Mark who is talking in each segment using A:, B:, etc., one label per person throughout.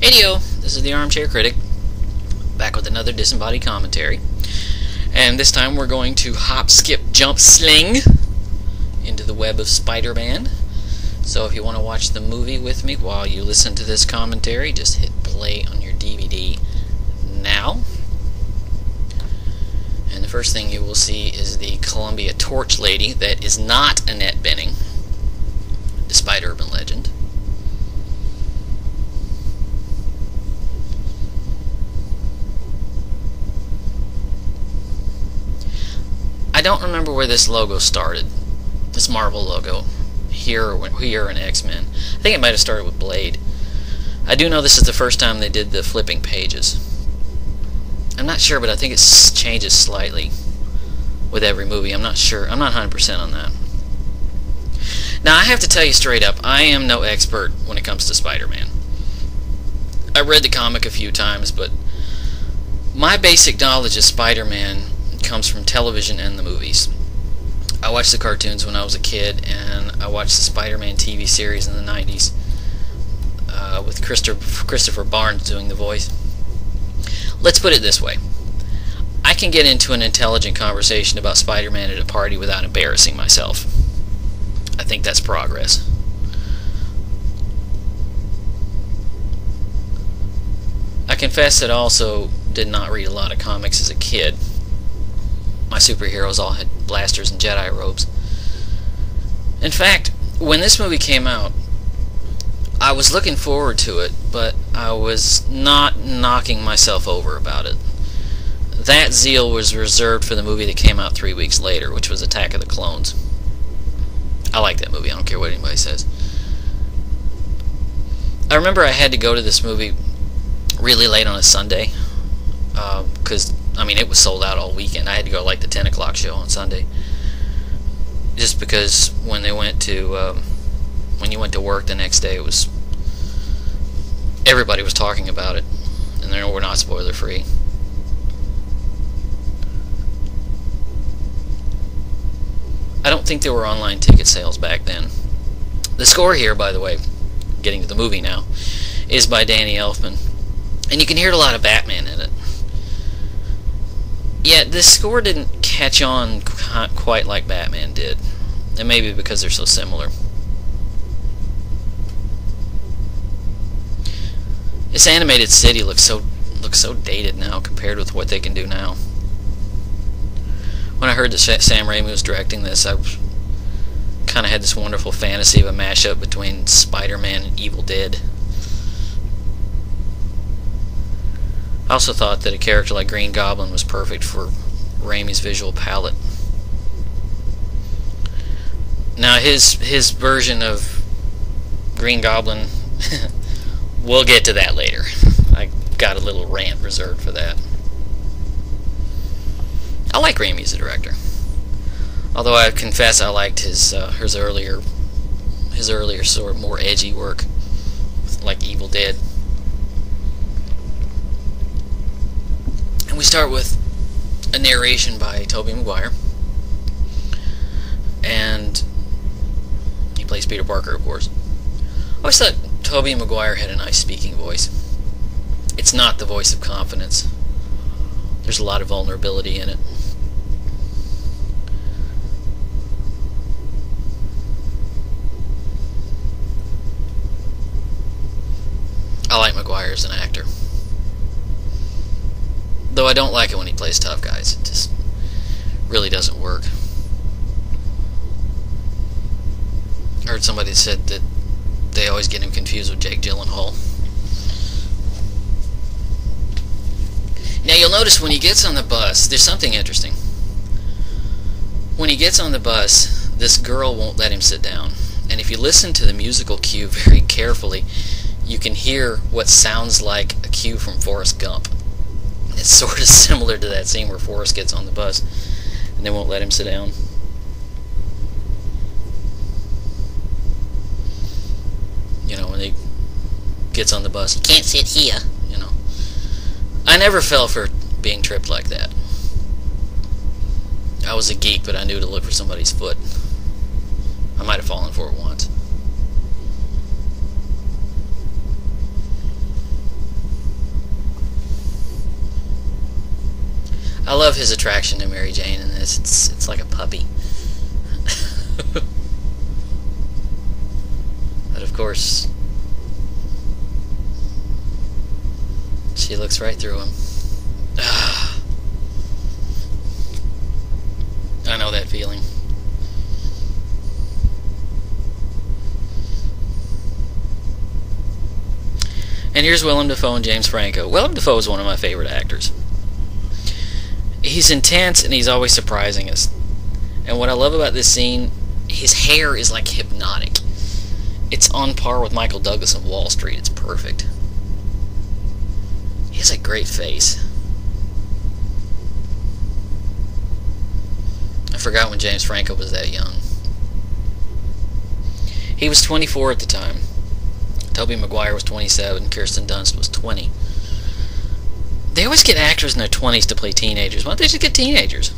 A: Heyo, this is the Armchair Critic, back with another Disembodied commentary. And this time we're going to hop, skip, jump, sling into the web of Spider-Man. So if you want to watch the movie with me while you listen to this commentary, just hit play on your DVD now. And the first thing you will see is the Columbia Torch Lady that is not Annette Bening, despite urban legend. I don't remember where this logo started, this Marvel logo, here in X-Men. I think it might have started with Blade. I do know this is the first time they did the flipping pages. I'm not sure, but I think it changes slightly with every movie. I'm not sure. I'm not 100% on that. Now, I have to tell you straight up, I am no expert when it comes to Spider-Man. I read the comic a few times, but my basic knowledge of Spider-Man comes from television and the movies. I watched the cartoons when I was a kid, and I watched the Spider-Man TV series in the 90s with Christopher Barnes doing the voice. Let's put it this way. I can get into an intelligent conversation about Spider-Man at a party without embarrassing myself. I think that's progress. I confess that I also did not read a lot of comics as a kid. My superheroes all had blasters and Jedi robes. In fact, when this movie came out, I was looking forward to it, but I was not knocking myself over about it. That zeal was reserved for the movie that came out 3 weeks later, which was Attack of the Clones. I like that movie, I don't care what anybody says. I remember I had to go to this movie really late on a Sunday, because it was sold out all weekend. I had to go to like the 10 o'clock show on Sunday. Just because when you went to work the next day, everybody was talking about it, and they were not spoiler free. I don't think there were online ticket sales back then. The score here, by the way, getting to the movie now, is by Danny Elfman, and you can hear a lot of Batman in it. Yet this score didn't catch on quite like Batman did, and maybe because they're so similar. This animated city looks so dated now compared with what they can do now. When I heard that Sam Raimi was directing this, I kind of had this wonderful fantasy of a mashup between Spider-Man and Evil Dead. I also thought that a character like Green Goblin was perfect for Raimi's visual palette. Now his version of Green Goblin, we'll get to that later. I got a little rant reserved for that. I like Raimi as a director, although I confess I liked his earlier sort of more edgy work, like Evil Dead. And we start with a narration by Tobey Maguire, and he plays Peter Parker, of course. I always thought Tobey Maguire had a nice speaking voice. It's not the voice of confidence. There's a lot of vulnerability in it. I like Maguire as an actor. Though I don't like it when he plays tough guys. It just really doesn't work. I heard somebody said that they always get him confused with Jake Gyllenhaal. Now you'll notice when he gets on the bus, there's something interesting. When he gets on the bus, this girl won't let him sit down. And if you listen to the musical cue very carefully, you can hear what sounds like a cue from Forrest Gump. It's sort of similar to that scene where Forrest gets on the bus and they won't let him sit down. When he gets on the bus, he can't sit here, I never fell for being tripped like that. I was a geek, but I knew to look for somebody's foot. I might have fallen for it once. I love his attraction to Mary Jane in this. It's like a puppy. But of course, she looks right through him. I know that feeling. And here's Willem Dafoe and James Franco. Willem Dafoe is one of my favorite actors. He's intense and he's always surprising us. And what I love about this scene, his hair is like hypnotic. It's on par with Michael Douglas in Wall Street. It's perfect. He has a great face. I forgot when James Franco was that young. He was 24 at the time. Tobey Maguire was 27. Kirsten Dunst was 20. They always get actors in their 20s to play teenagers. Why don't they just get teenagers?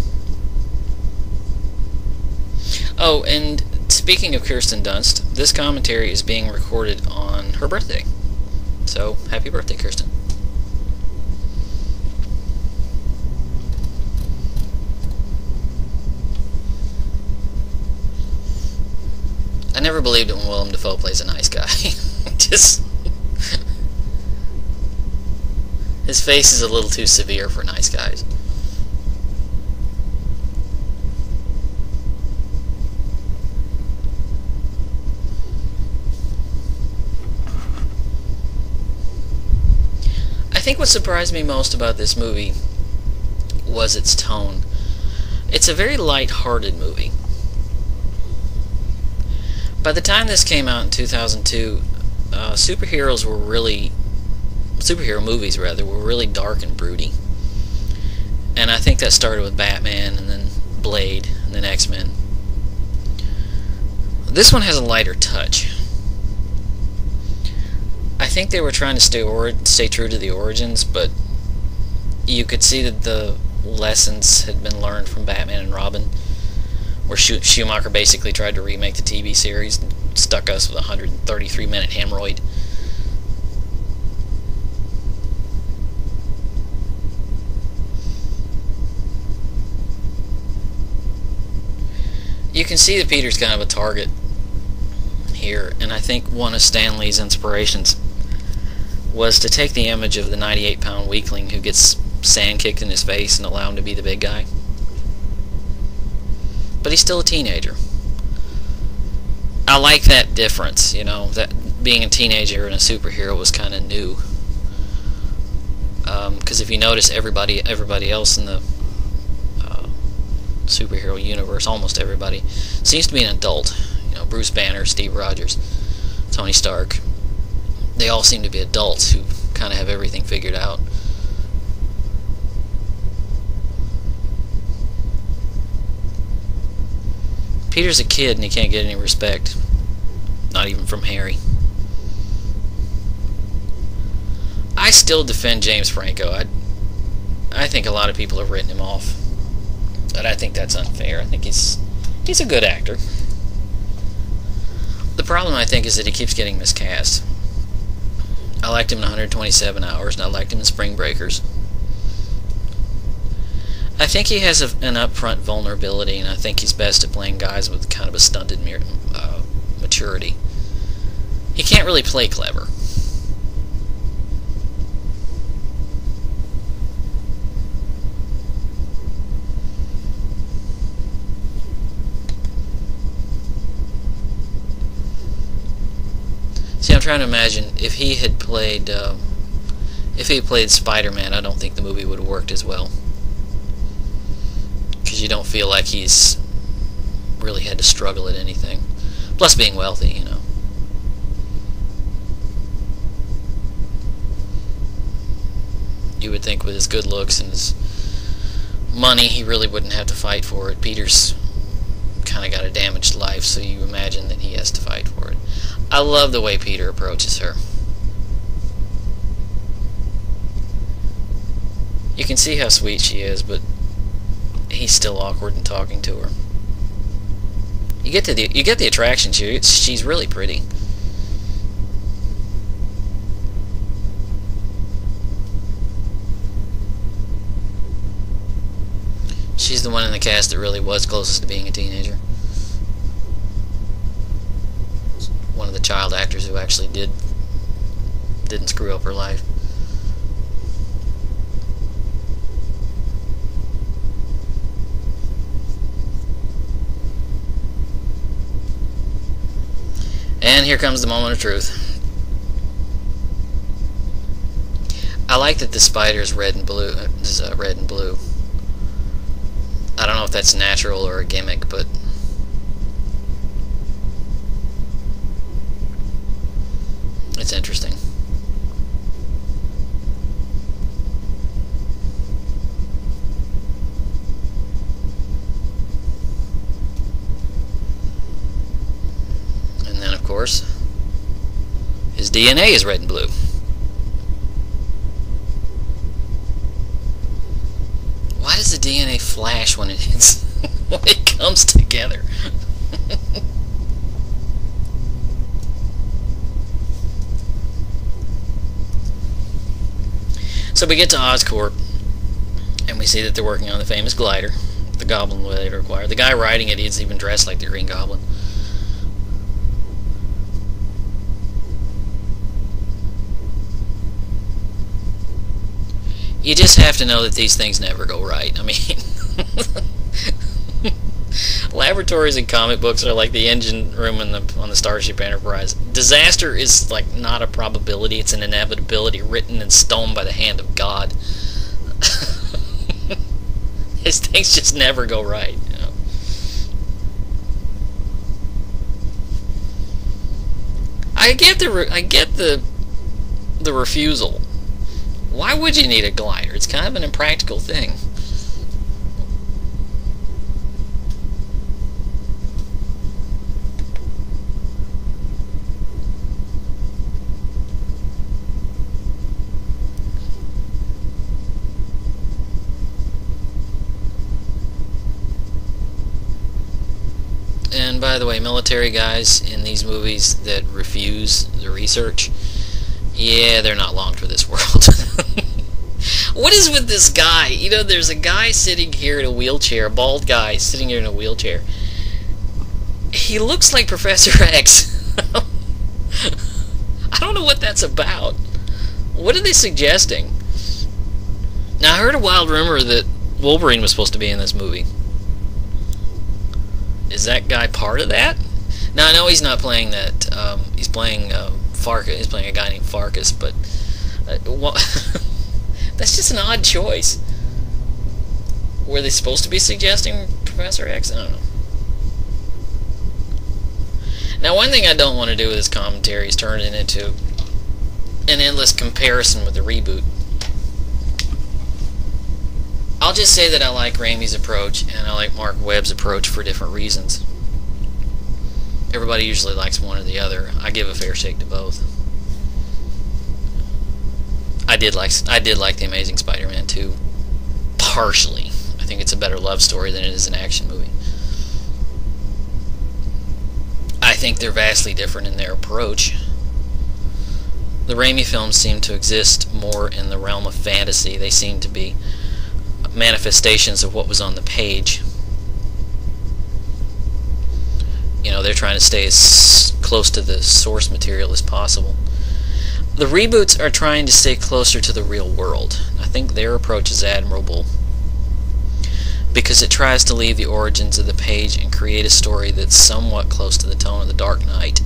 A: Oh, and speaking of Kirsten Dunst, this commentary is being recorded on her birthday. So, happy birthday, Kirsten. I never believed it when Willem Dafoe plays a nice guy. Just... his face is a little too severe for nice guys. I think what surprised me most about this movie was its tone. It's a very light-hearted movie. By the time this came out in 2002, superhero movies were really dark and broody. And I think that started with Batman, and then Blade, and then X-Men. This one has a lighter touch. I think they were trying to stay true to the origins, but you could see that the lessons had been learned from Batman and Robin, where Schumacher basically tried to remake the TV series and stuck us with a 133-minute hemorrhoid. You can see that Peter's kind of a target here, and I think one of Stan Lee's inspirations was to take the image of the 98-pound weakling who gets sand kicked in his face and allow him to be the big guy. But he's still a teenager. I like that difference, you know, that being a teenager and a superhero was kind of new. Because if you notice, everybody else in the superhero universe, almost everybody, seems to be an adult. You know, Bruce Banner, Steve Rogers, Tony Stark. They all seem to be adults who kind of have everything figured out. Peter's a kid and he can't get any respect. Not even from Harry. I still defend James Franco. I think a lot of people have written him off. But I think that's unfair. I think he's a good actor. The problem, I think, is that he keeps getting miscast. I liked him in 127 Hours, and I liked him in Spring Breakers. I think he has an upfront vulnerability, and I think he's best at playing guys with kind of a stunted maturity. He can't really play clever. See, I'm trying to imagine if he had played Spider-Man, I don't think the movie would have worked as well. Because you don't feel like he's really had to struggle at anything. Plus being wealthy, you know. You would think with his good looks and his money, he really wouldn't have to fight for it. Peter's kind of got a damaged life, so you imagine that he has to fight for it. I love the way Peter approaches her. You can see how sweet she is, but he's still awkward in talking to her. You get the attraction. She's really pretty. She's the one in the cast that really was closest to being a teenager. One of the child actors who actually didn't screw up her life. And here comes the moment of truth. I like that the spider is red and blue. Red and blue. I don't know if that's natural or a gimmick, but it's interesting. And then, of course, his DNA is red and blue. Why does the DNA flash when it hits, when it comes together? So we get to Oscorp, and we see that they're working on the famous glider, the Goblin later acquired. The guy riding it is even dressed like the Green Goblin. You just have to know that these things never go right. I mean, laboratories in comic books are like the engine room on the Starship Enterprise. Disaster is like not a probability; it's an inevitability written in stone by the hand of God. These things just never go right. You know? I get the refusal. Why would you need a glider? It's kind of an impractical thing. And by the way, military guys in these movies that refuse the research, yeah, they're not long for this world. What is with this guy? You know, there's a guy sitting here in a wheelchair, a bald guy sitting here in a wheelchair. He looks like Professor X. I don't know what that's about. What are they suggesting? Now, I heard a wild rumor that Wolverine was supposed to be in this movie. Is that guy part of that? Now, I know he's not playing that. He's playing Farkas. He's playing a guy named Farkas, but that's just an odd choice. Were they supposed to be suggesting Professor X? I don't know. Now, one thing I don't want to do with this commentary is turn it into an endless comparison with the reboot. I'll just say that I like Raimi's approach and I like Mark Webb's approach for different reasons. Everybody usually likes one or the other. I give a fair shake to both. I did like The Amazing Spider-Man 2, partially. I think it's a better love story than it is an action movie. I think they're vastly different in their approach. The Raimi films seem to exist more in the realm of fantasy. They seem to be manifestations of what was on the page. You know, they're trying to stay as close to the source material as possible. The reboots are trying to stay closer to the real world. I think their approach is admirable because it tries to leave the origins of the page and create a story that's somewhat close to the tone of The Dark Knight,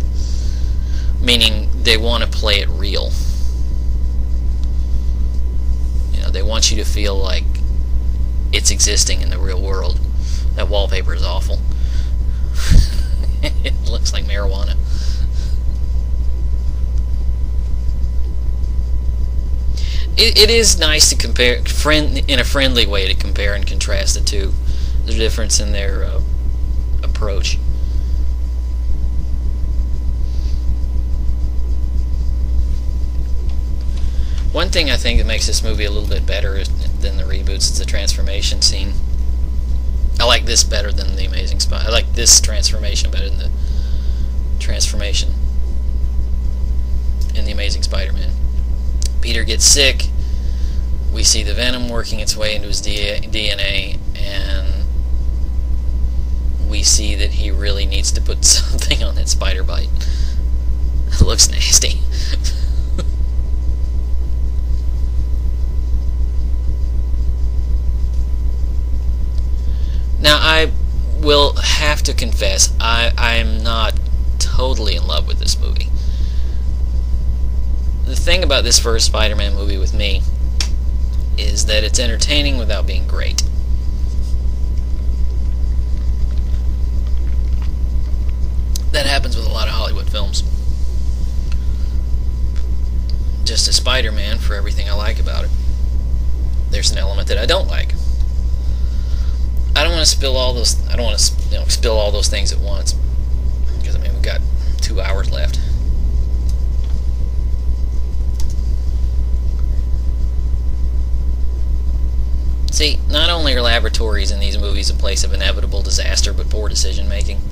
A: meaning they want to play it real. You know, they want you to feel like it's existing in the real world. That wallpaper is awful. It looks like marijuana. It is nice to compare, in a friendly way, to compare and contrast the two. There's a difference in their approach. One thing I think that makes this movie a little bit better than the reboots is the transformation scene. I like this better than The Amazing Spider. I like this transformation better than the transformation in The Amazing Spider-Man. Peter gets sick. We see the venom working its way into his DNA, and we see that he really needs to put something on that spider bite. It looks nasty. Now, I will have to confess, I'm not totally in love with this movie. The thing about this first Spider-Man movie with me is that it's entertaining without being great. That happens with a lot of Hollywood films. Just as Spider-Man, for everything I like about it, there's an element that I don't like. I don't want to spill all those. I don't want to, spill all those things at once, because I mean we've got 2 hours left. See, not only are laboratories in these movies a place of inevitable disaster, but poor decision making.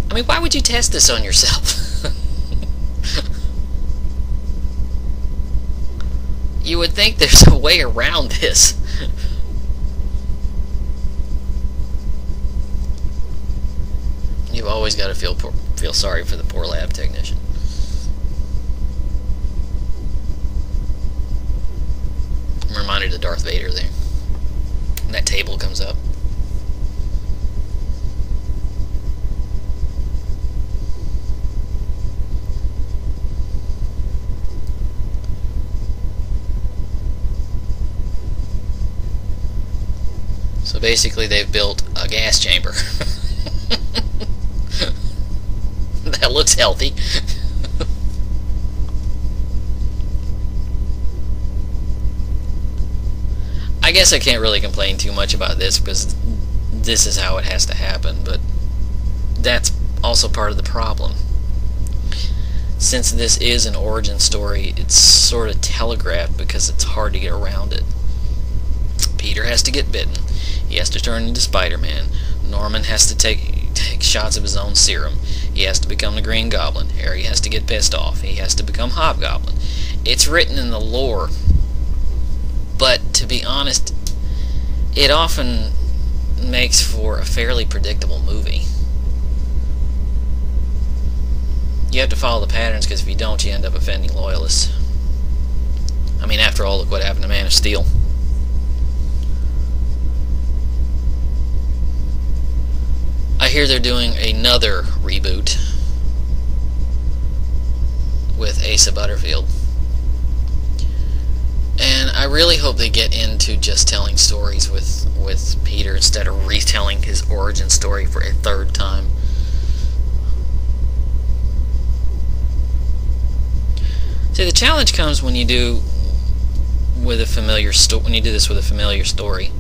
A: I mean, why would you test this on yourself? You would think there's a way around this. You've always got to feel sorry for the poor lab technician. I'm reminded of Darth Vader there. And that table comes up. So basically they've built a gas chamber. That looks healthy. I guess I can't really complain too much about this because this is how it has to happen, but that's also part of the problem. Since this is an origin story, it's sort of telegraphed because it's hard to get around it. Peter has to get bitten. He has to turn into Spider-Man. Norman has to take shots of his own serum. He has to become the Green Goblin. Harry has to get pissed off. He has to become Hobgoblin. It's written in the lore, but to be honest, it often makes for a fairly predictable movie. You have to follow the patterns, because if you don't, you end up offending loyalists. I mean, after all, look what happened to Man of Steel. I hear they're doing another reboot with Asa Butterfield. And I really hope they get into just telling stories with Peter instead of retelling his origin story for a third time. See, the challenge comes when you do with a familiar when you do this with a familiar story.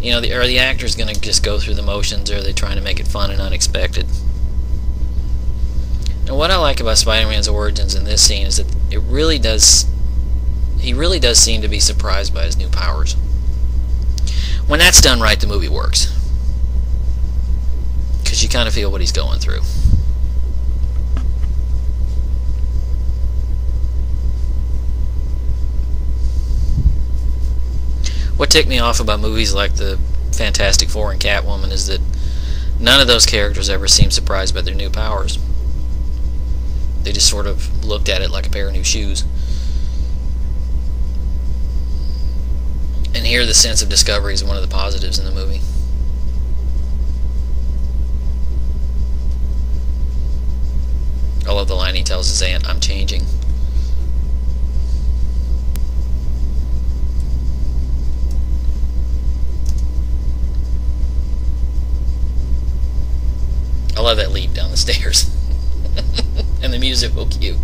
A: You know, are the actors going to just go through the motions, or are they trying to make it fun and unexpected? And what I like about Spider-Man's origins in this scene is that he really does seem to be surprised by his new powers. When that's done right, the movie works, because you kind of feel what he's going through. What ticked me off about movies like the Fantastic Four and Catwoman is that none of those characters ever seemed surprised by their new powers. They just sort of looked at it like a pair of new shoes. And here the sense of discovery is one of the positives in the movie. I love the line he tells his aunt, "I'm changing." I love that leap down the stairs. And the musical cue.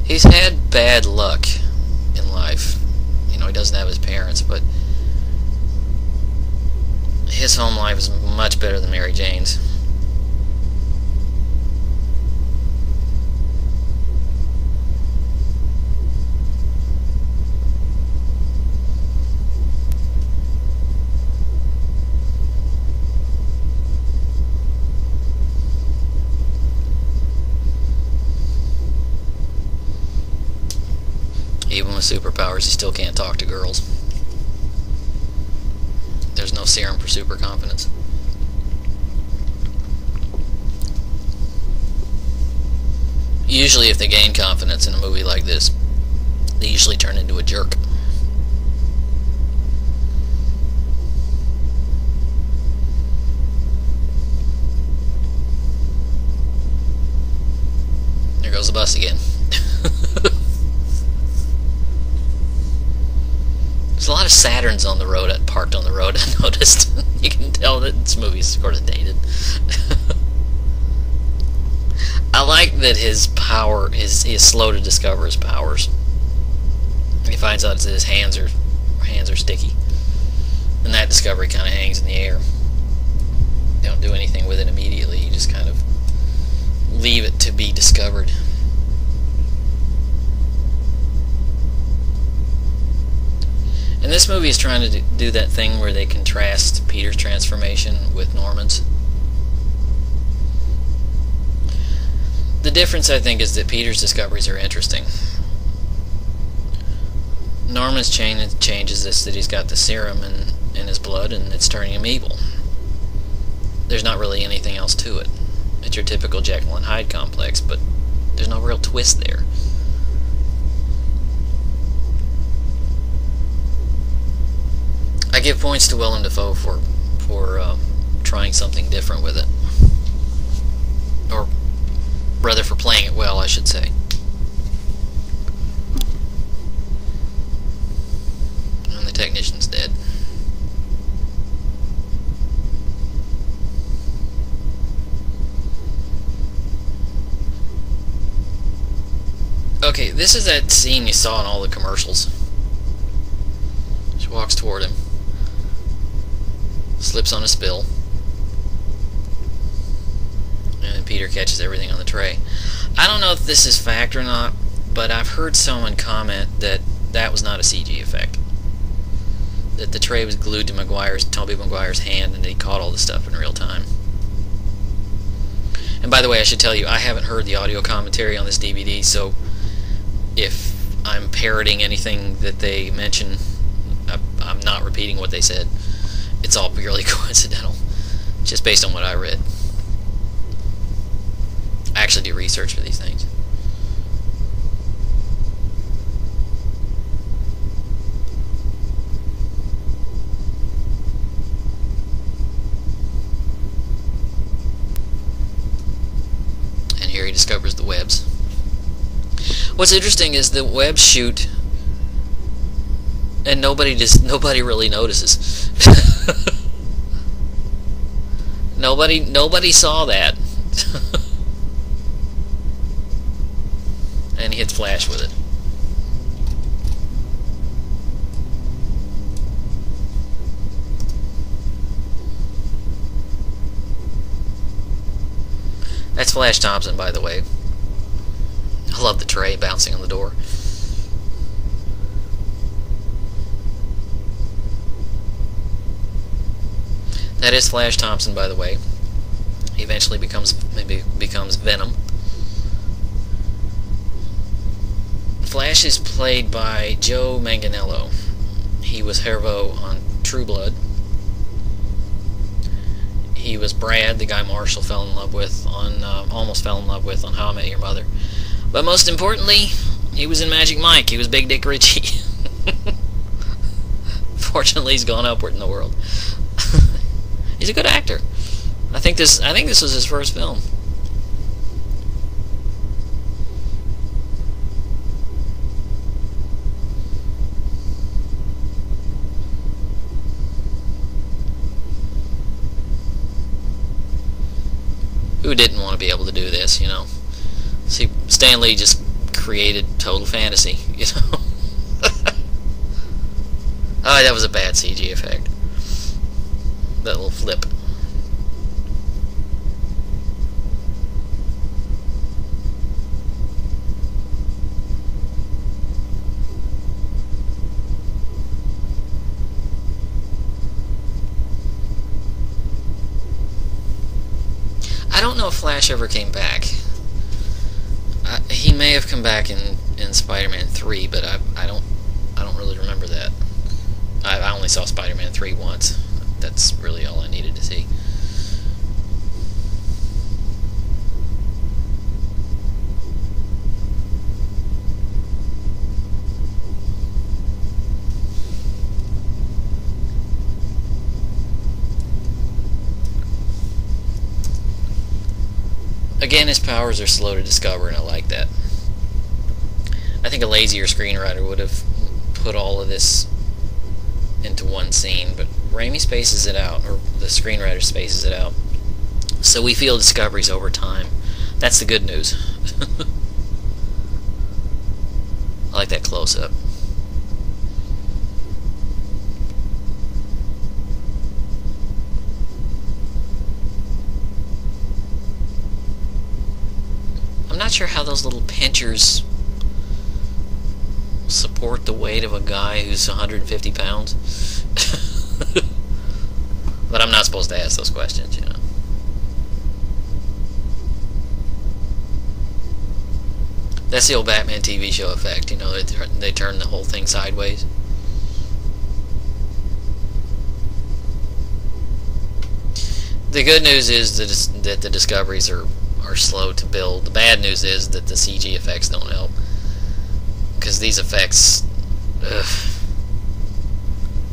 A: He's had bad luck in life. You know, he doesn't have his parents, but his home life is much better than Mary Jane's. with superpowers, he still can't talk to girls. There's no serum for super confidence. Usually if they gain confidence in a movie like this, they usually turn into a jerk. There goes the bus again. There's a lot of Saturns on the road, parked on the road, I noticed. You can tell that this movie's sort of dated. I like that his power is slow to discover his powers. He finds out that his hands are sticky, and that discovery kind of hangs in the air. You don't do anything with it immediately. You just kind of leave it to be discovered. And this movie is trying to do that thing where they contrast Peter's transformation with Norman's. The difference, I think, is that Peter's discoveries are interesting. Norman's changes this, that he's got the serum in his blood and it's turning him evil. There's not really anything else to it. It's your typical Jekyll and Hyde complex, but there's no real twist there. I give points to Willem Dafoe for trying something different with it. Or rather, for playing it well, I should say. And the technician's dead. Okay, this is that scene you saw in all the commercials. She walks toward him. Slips on a spill. And then Peter catches everything on the tray. I don't know if this is fact or not, but I've heard someone comment that that was not a CG effect. That the tray was glued to Tobey Maguire's hand and he caught all the stuff in real time. And by the way, I should tell you, I haven't heard the audio commentary on this DVD, so if I'm parroting anything that they mention, I'm not repeating what they said. It's all purely coincidental, just based on what I read. I actually do research for these things. And here he discovers the webs. What's interesting is the webs shoot, and nobody really notices. Nobody saw that. And he hits Flash with it. That's Flash Thompson, by the way. I love the tray bouncing on the door. That is Flash Thompson, by the way. He eventually becomes Venom. Flash is played by Joe Manganiello. He was Hervo on True Blood. He was Brad, the guy Marshall fell in love with on almost fell in love with on How I Met Your Mother. But most importantly, he was in Magic Mike. He was Big Dick Ritchie. Fortunately, he's gone upward in the world. He's a good actor. I think this was his first film. Who didn't want to be able to do this, you know? See, Stan Lee just created total fantasy, you know? Oh, that was a bad CG effect. That little flip. I don't know if Flash ever came back. He may have come back in Spider-Man 3, but I don't really remember that. I only saw Spider-Man 3 once. That's really all I needed to see. Again, his powers are slow to discover, and I like that. I think a lazier screenwriter would have put all of this into one scene, but Raimi spaces it out, or the screenwriter spaces it out, so we feel discoveries over time. That's the good news. I like that close-up. I'm not sure how those little pinchers support the weight of a guy who's 150 pounds. But I'm not supposed to ask those questions, you know. That's the old Batman TV show effect, you know, they turn the whole thing sideways. The good news is that the discoveries are slow to build. The bad news is that the CG effects don't help, because these effects,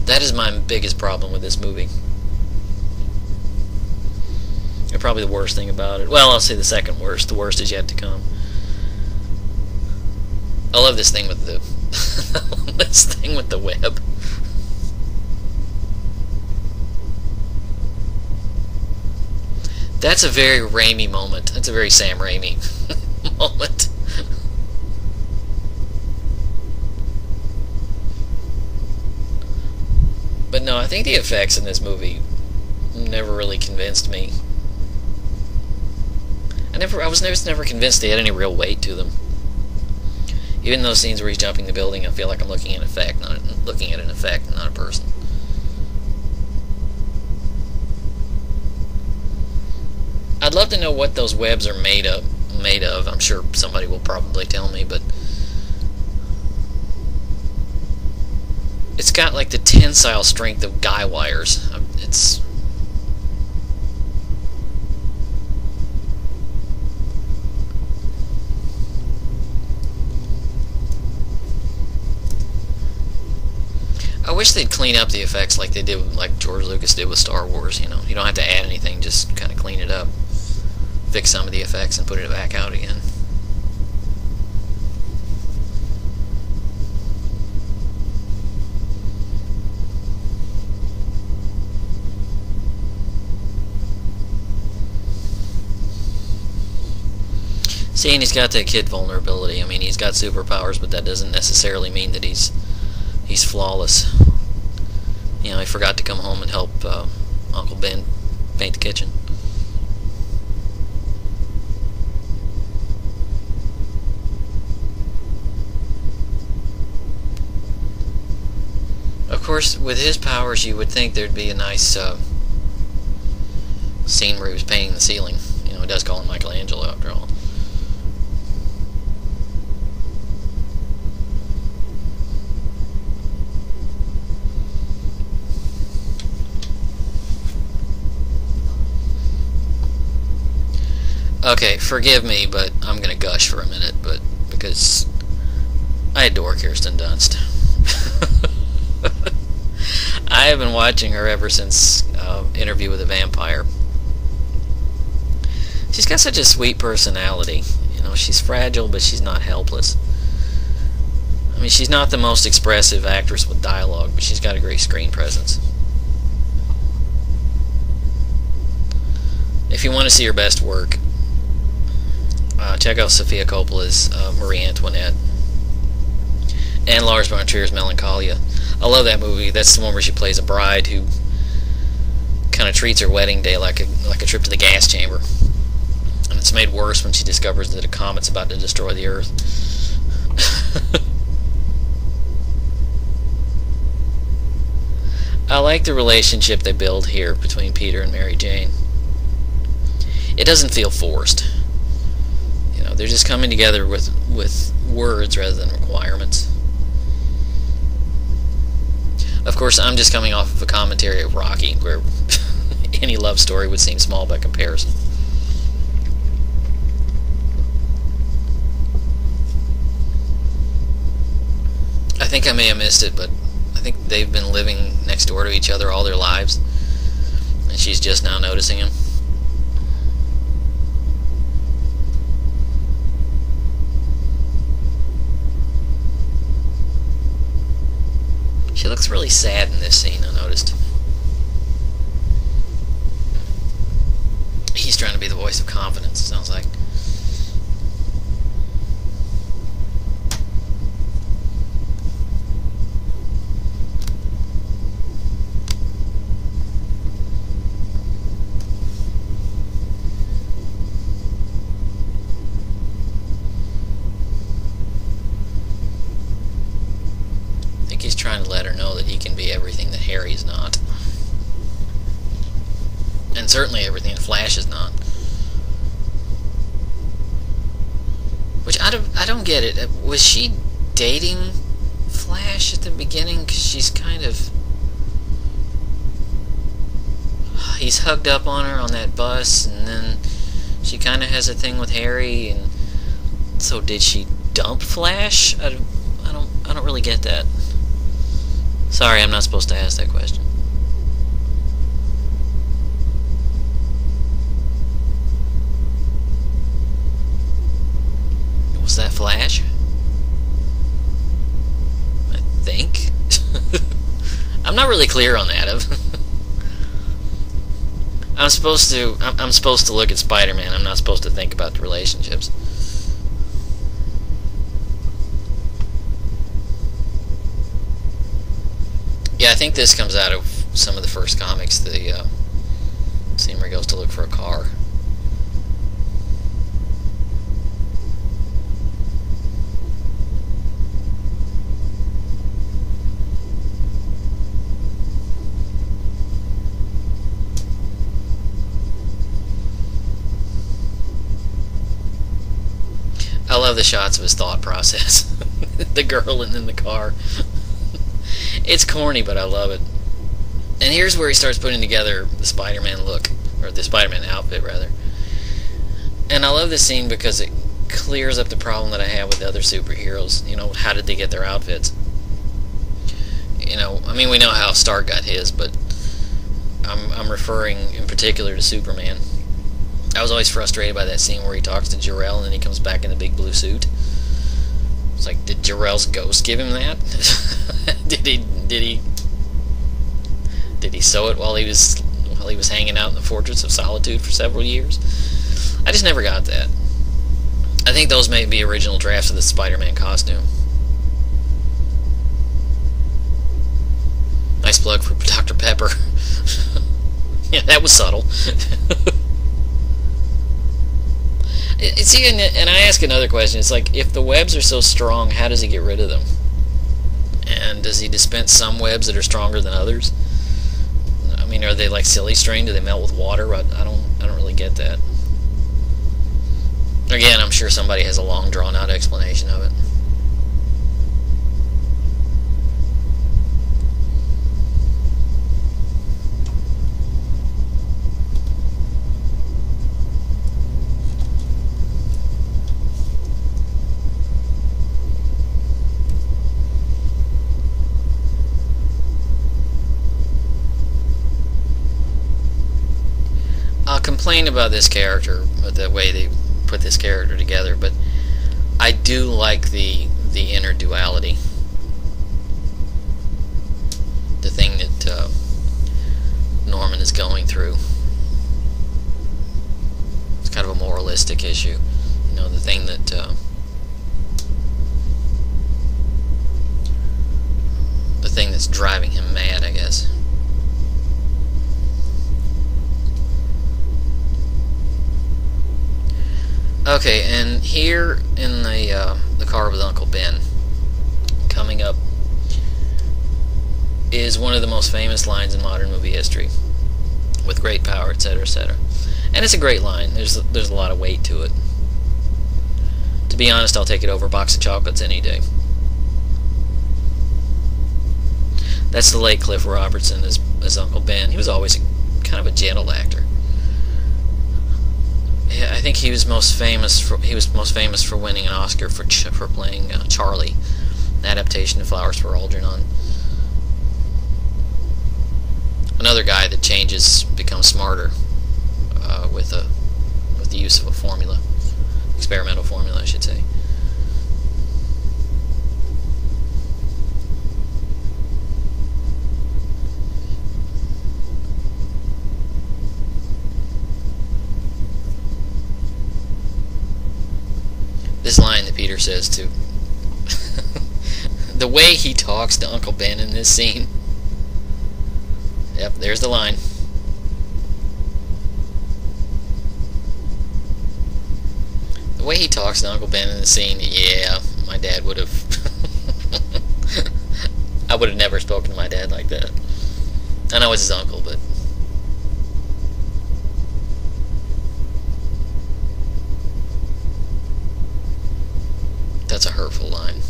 A: that is my biggest problem with this movie. And probably the worst thing about it. Well, I'll say the second worst. The worst is yet to come. I love this thing with the this thing with the web. That's a very Raimi moment. That's a very Sam Raimi moment. But no, I think the effects in this movie never really convinced me. I was never convinced they had any real weight to them. Even those scenes where he's jumping the building, I feel like I'm looking at an effect, not a person. I'd love to know what those webs are made of. I'm sure somebody will probably tell me, but it's got like the tensile strength of guy wires. I wish they'd clean up the effects like they did, like George Lucas did with Star Wars. You know, you don't have to add anything; just kind of clean it up, fix some of the effects, and put it back out again. See, and he's got that kid vulnerability. I mean, he's got superpowers, but that doesn't necessarily mean that he's flawless. You know, he forgot to come home and help Uncle Ben paint the kitchen. Of course, with his powers, you would think there'd be a nice scene where he was painting the ceiling. You know, he does call him Michelangelo after all. Okay, forgive me, but I'm gonna gush for a minute, but because I adore Kirsten Dunst. I have been watching her ever since Interview with a Vampire. She's got such a sweet personality. You know, she's fragile, but she's not helpless. I mean, she's not the most expressive actress with dialogue, but she's got a great screen presence. If you want to see her best work, check out Sofia Coppola's Marie Antoinette and Lars von Trier's Melancholia. I love that movie. That's the one where she plays a bride who kind of treats her wedding day like a trip to the gas chamber, and it's made worse when she discovers that a comet's about to destroy the Earth. I like the relationship they build here between Peter and Mary Jane. It doesn't feel forced. You know, They're just coming together with words rather than requirements. Of course, I'm just coming off of a commentary of Rocky, where any love story would seem small by comparison. I think I may have missed it, but I think they've been living next door to each other all their lives, and she's just now noticing him. She looks really sad in this scene, I noticed. He's trying to be the voice of confidence, it sounds like. He's trying to let her know that he can be everything that Harry's not. And certainly everything that Flash is not. Which, I don't get it. Was she dating Flash at the beginning? Because she's kind of... He's hugged up on her on that bus, and then she kind of has a thing with Harry, and so did she dump Flash? I don't really get that. Sorry, I'm not supposed to ask that question. Was that Flash? I think. I'm not really clear on that. I'm supposed to look at Spider-Man. I'm not supposed to think about the relationships. Yeah, I think this comes out of some of the first comics, the scene where he goes to look for a car. I love the shots of his thought process. The girl and then the car. It's corny, but I love it. And here's where he starts putting together the Spider-Man look, or the Spider-Man outfit, rather. And I love this scene because it clears up the problem that I have with the other superheroes. You know, how did they get their outfits? You know, I mean, we know how Stark got his, but I'm referring in particular to Superman. I was always frustrated by that scene where he talks to Jor-El and then he comes back in the big blue suit. It's like, did Jor-El's ghost give him that? Did he sew it while he was hanging out in the Fortress of Solitude for several years? I just never got that. I think those may be original drafts of the Spider-Man costume. Nice plug for Dr. Pepper. Yeah, that was subtle. See, and I ask another question. It's like, if the webs are so strong, how does he get rid of them? And does he dispense some webs that are stronger than others? I mean, are they like silly string? Do they melt with water? I don't really get that. Again, I'm sure somebody has a long, drawn-out explanation of it. I'll complain about this character, the way they put this character together, but I do like the inner duality. The thing that Norman is going through. It's kind of a moralistic issue. You know, the thing that the thing that's driving him mad, I guess. Okay, and here in the car with Uncle Ben, coming up, is one of the most famous lines in modern movie history. With great power, etc., etc. And it's a great line. There's a lot of weight to it. To be honest, I'll take it over a box of chocolates any day. That's the late Cliff Robertson as Uncle Ben. He was always kind of a gentle actor. Yeah, I think he was most famous for winning an Oscar for playing Charlie, an adaptation of Flowers for Algernon. Another guy that changes, becomes smarter with the use of a formula, experimental formula, I should say. This line that Peter says to the way he talks to Uncle Ben in this scene. Yep, there's the line. The way he talks to Uncle Ben in the scene, yeah, my dad would have I would have never spoken to my dad like that. I know it's his uncle, but that's a hurtful line.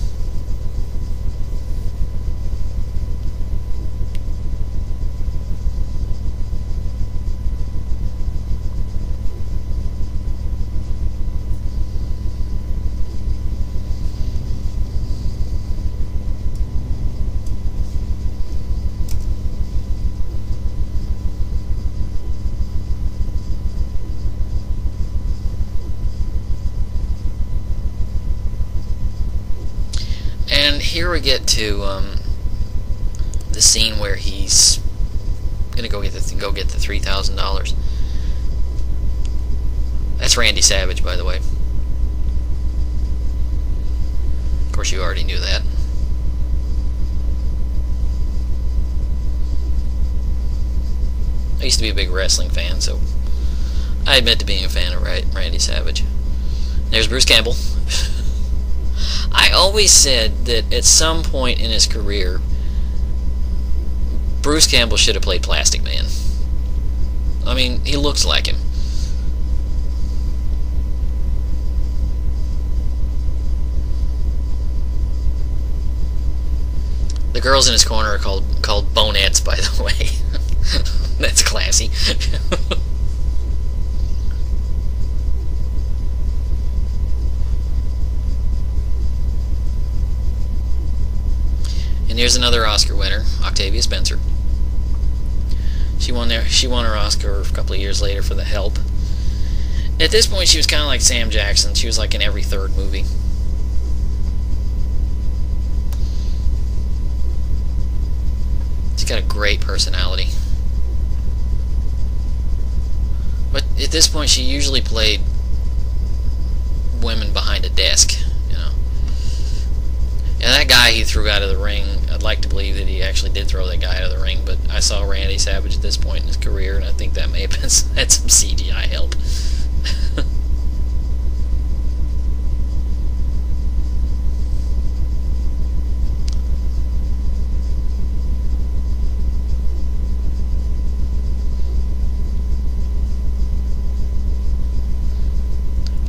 A: And here we get to the scene where he's gonna go get the $3,000. That's Randy Savage, by the way. Of course, you already knew that. I used to be a big wrestling fan, so I admit to being a fan of Randy Savage. There's Bruce Campbell. I always said that at some point in his career, Bruce Campbell should have played Plastic Man. I mean, he looks like him. The girls in his corner are called bonettes, by the way. That's classy. And here's another Oscar winner, Octavia Spencer. She won her Oscar a couple of years later for The Help. At this point, she was kind of like Sam Jackson. She was like in every third movie. She's got a great personality. But at this point, she usually played women behind a desk. And that guy he threw out of the ring, I'd like to believe that he actually did throw that guy out of the ring, but I saw Randy Savage at this point in his career, and I think that may have had some CGI help.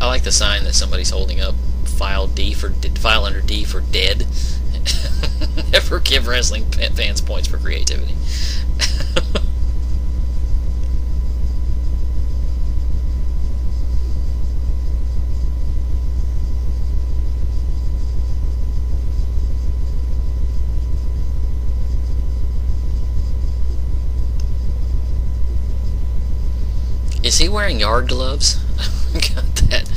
A: I like the sign that somebody's holding up. File under D for dead. Never give wrestling fans points for creativity. Is he wearing yard gloves? Got that.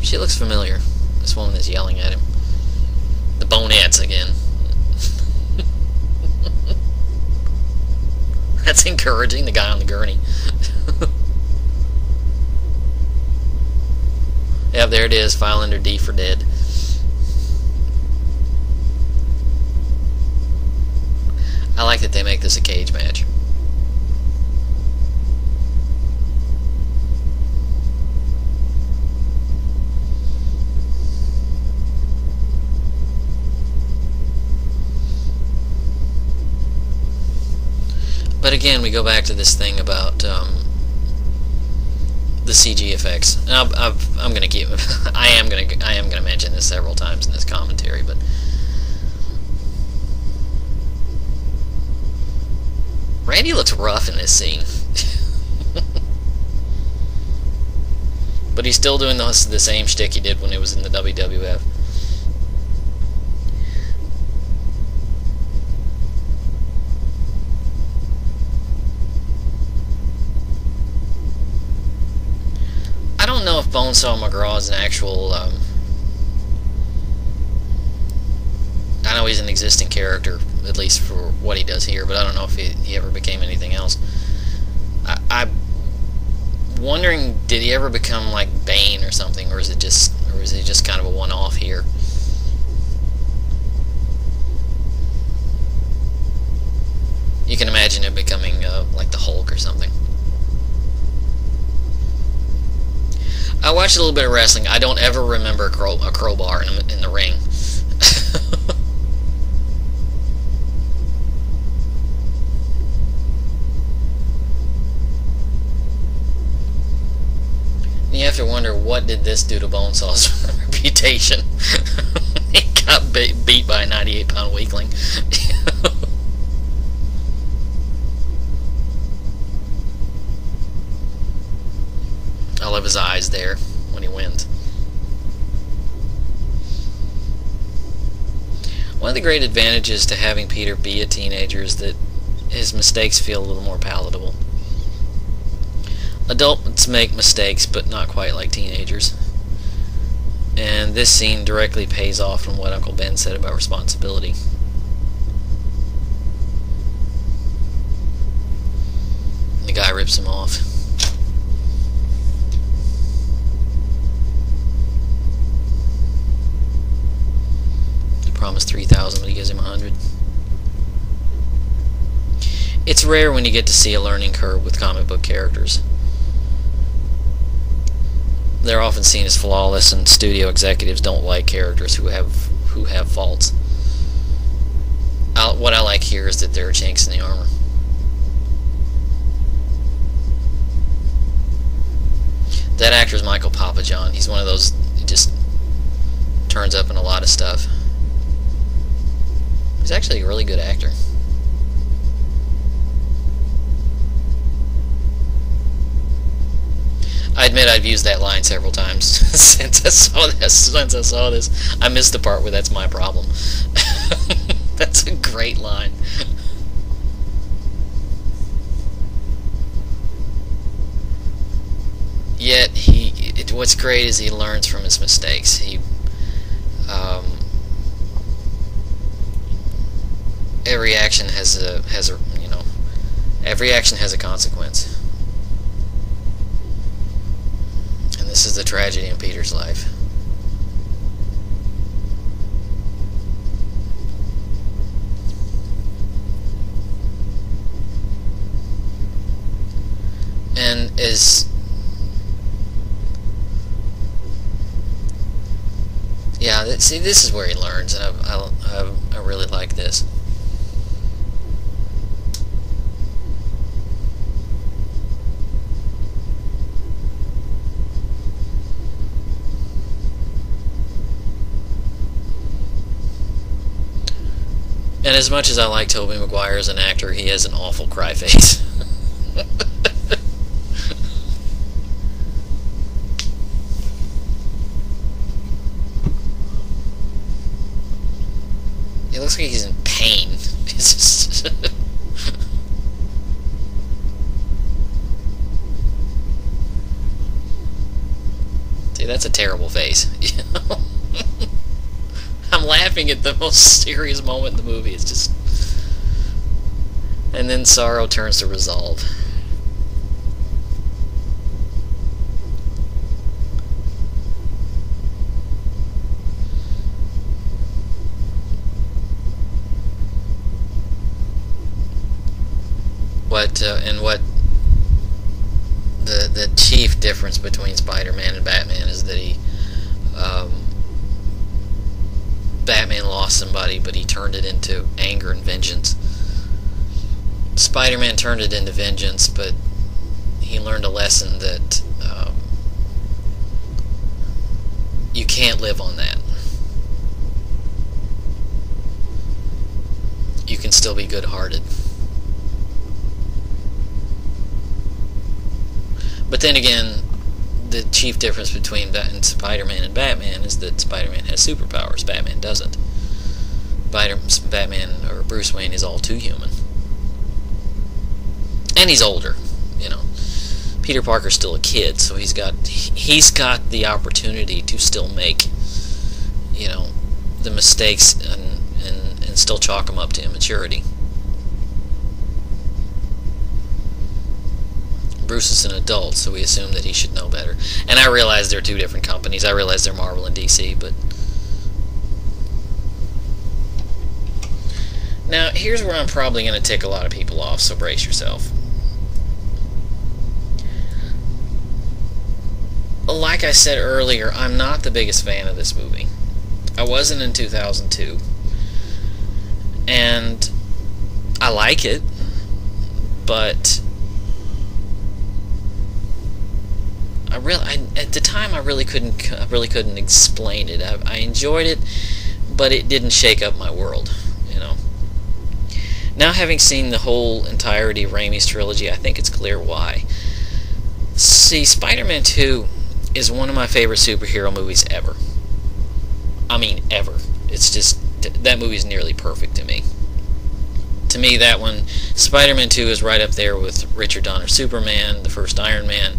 A: She looks familiar. This woman is yelling at him. The bonettes again. That's encouraging, the guy on the gurney. Yep, there it is. File under D for dead. I like that they make this a cage match. But again, we go back to this thing about the CG effects. And I'm going to keep. I am going to mention this several times in this commentary, but Randy looks rough in this scene. But he's still doing the same shtick he did when he was in the WWF. I don't know if Bonesaw McGraw is an actual... I know he's an existing character, at least for what he does here, but I don't know if he ever became anything else. I'm wondering, did he ever become like Bane or something, or is he just kind of a one-off here? You can imagine him becoming like the Hulk or something. I watched a little bit of wrestling. I don't ever remember a crowbar in the ring. You have to wonder, what did this do to Bonesaw's reputation? He got beat by a 98-pound weakling. I love his eyes there when he wins. One of the great advantages to having Peter be a teenager is that his mistakes feel a little more palatable. Adults make mistakes, but not quite like teenagers. And this scene directly pays off from what Uncle Ben said about responsibility. The guy rips him off. He promised 3,000, but he gives him 100. It's rare when you get to see a learning curve with comic book characters. They're often seen as flawless, and studio executives don't like characters who have faults. What I like here is that there are chinks in the armor. That actor is Michael Papajohn. He's one of those, he just turns up in a lot of stuff. He's actually a really good actor. I admit I've used that line several times since I saw this. I missed the part where that's my problem. That's a great line. Yet what's great is he learns from his mistakes. Every action has a consequence. This is the tragedy in Peter's life. And see, this is where he learns, and I really like this. And as much as I like Tobey Maguire as an actor, he has an awful cry face. He looks like he's in pain. See, that's a terrible face. I'm laughing at the most serious moment in the movie. It's just... And then sorrow turns to resolve. What the chief difference between Spider-Man and Batman is that Batman lost somebody, but he turned it into anger and vengeance. Spider-Man turned it into vengeance, but he learned a lesson that you can't live on that. You can still be good-hearted. But then again, the chief difference between Spider-Man and Batman is that Spider-Man has superpowers. Batman doesn't. Batman, or Bruce Wayne, is all too human. And he's older, you know. Peter Parker's still a kid, so he's got the opportunity to still make, you know, the mistakes and still chalk them up to immaturity. Bruce is an adult, so we assume that he should know better. And I realize they're two different companies. I realize they're Marvel and DC, but... Now, here's where I'm probably going to tick a lot of people off, so brace yourself. Like I said earlier, I'm not the biggest fan of this movie. I wasn't in 2002. And I like it, but at the time I really couldn't explain it. I enjoyed it, but it didn't shake up my world, you know. Now, having seen the whole entirety of Raimi's trilogy, I think it's clear why. See, Spider-Man 2 is one of my favorite superhero movies ever. I mean, ever. It's just, that movie's nearly perfect to me. To me, that one, Spider-Man 2 is right up there with Richard Donner's Superman, the first Iron Man,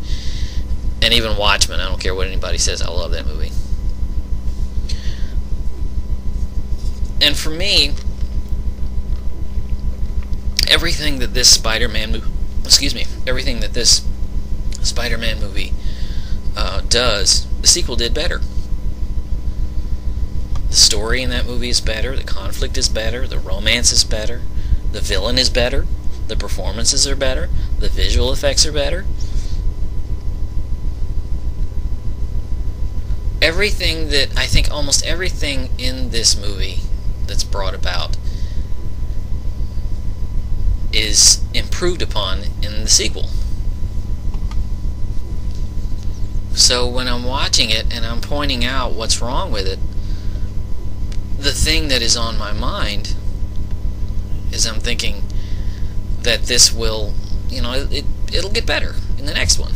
A: and even Watchmen. I don't care what anybody says, I love that movie. And for me, everything that this Spider-Man movie does, the sequel did better. The story in that movie is better, the conflict is better, the romance is better, the villain is better, the performances are better, the visual effects are better. Everything that, I think almost everything in this movie that's brought about is improved upon in the sequel. So when I'm watching it and I'm pointing out what's wrong with it, the thing that is on my mind is I'm thinking that this will, you know, it'll get better in the next one.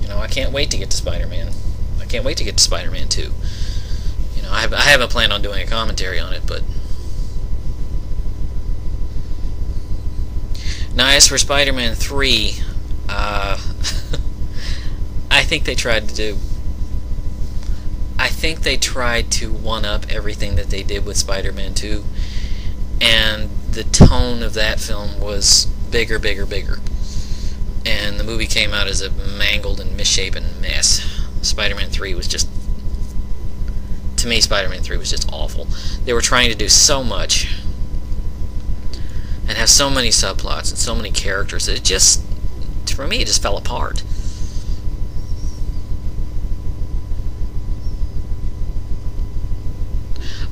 A: You know, I can't wait to get to Spider-Man. I can't wait to get to Spider-Man 2. You know, I haven't planned on doing a commentary on it, but... Now, as for Spider-Man 3, I think they tried to one-up everything that they did with Spider-Man 2, and the tone of that film was bigger, bigger, bigger. And the movie came out as a mangled and misshapen mess. Spider-Man 3 was just... To me, Spider-Man 3 was just awful. They were trying to do so much and have so many subplots and so many characters that it just, for me, it just fell apart.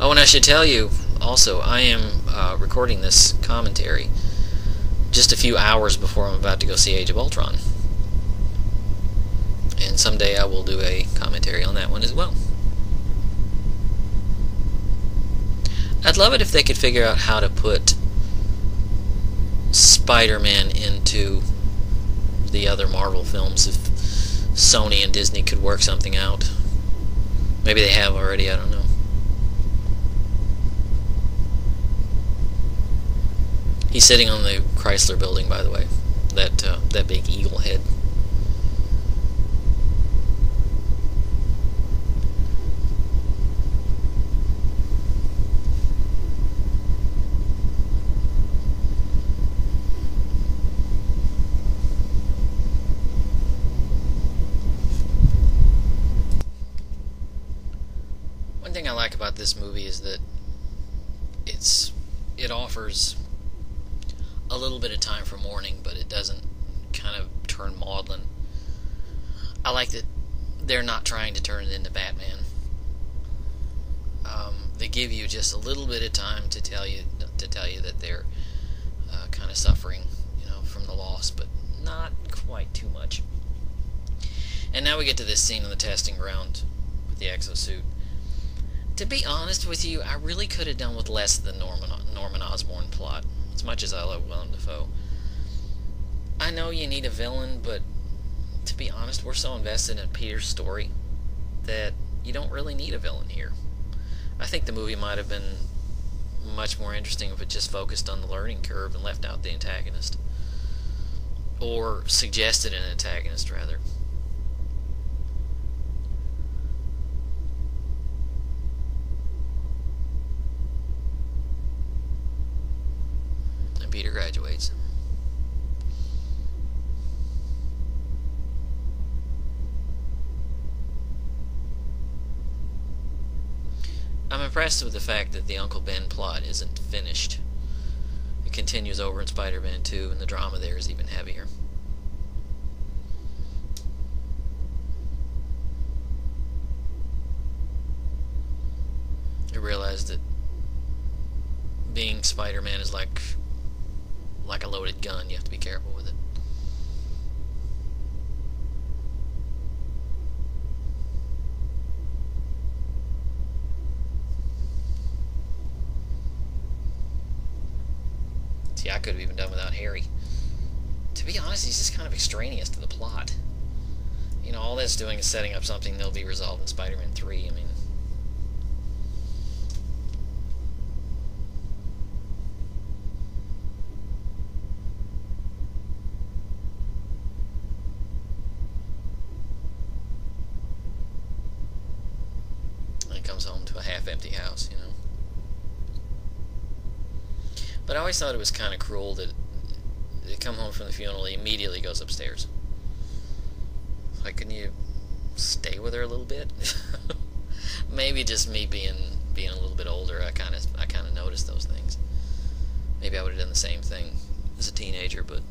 A: Oh, and I should tell you, also, I am recording this commentary just a few hours before I'm about to go see Age of Ultron. And someday I will do a commentary on that one as well. I'd love it if they could figure out how to put Spider-Man into the other Marvel films, if Sony and Disney could work something out. Maybe they have already, I don't know. He's sitting on the Chrysler building, by the way. That big eagle head. One thing I like about this movie is that it offers a little bit of time for mourning, but it doesn't kind of turn maudlin. I like that they're not trying to turn it into Batman. They give you just a little bit of time to tell you that they're kind of suffering, from the loss, but not quite too much. And now we get to this scene on the testing ground with the exosuit. To be honest with you, I really could have done with less of the Norman Osborn plot, as much as I love Willem Dafoe. I know you need a villain, but to be honest, we're so invested in Peter's story that you don't really need a villain here. I think the movie might have been much more interesting if it just focused on the learning curve and left out the antagonist. Or suggested an antagonist, rather. And Peter graduates. I'm impressed with the fact that the Uncle Ben plot isn't finished. It continues over in Spider-Man 2, and the drama there is even heavier. I realized that being Spider-Man is like a loaded gun. You have to be careful with it. See, I could have even done without Harry. To be honest, he's just kind of extraneous to the plot. All that's doing is setting up something that'll be resolved in Spider-Man 3. And he comes home to a half-empty house, But I always thought it was kind of cruel that they come home from the funeral, he immediately goes upstairs. Like, couldn't you stay with her a little bit? Maybe just me being a little bit older, I kind of noticed those things. Maybe I would have done the same thing as a teenager, but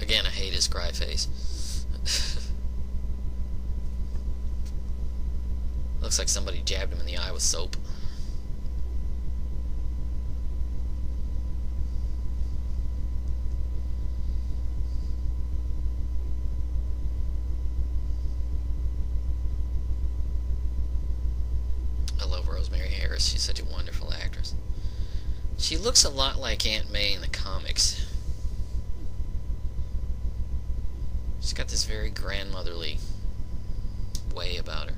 A: again, I hate his cry face. Looks like somebody jabbed him in the eye with soap. She's such a wonderful actress. She looks a lot like Aunt May in the comics. She's got this very grandmotherly way about her.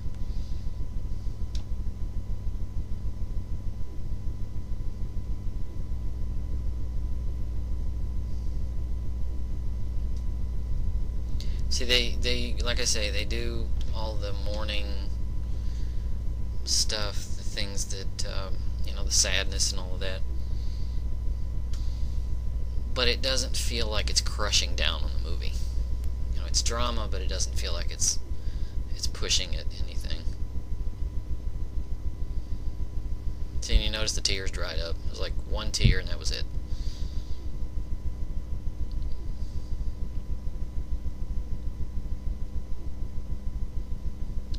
A: See, they like I say, they do all the mourning stuff, the things that, the sadness and all of that. But it doesn't feel like it's crushing down on the movie. It's drama, but it doesn't feel like it's pushing at anything. See, and you notice the tears dried up. It was like one tear and that was it.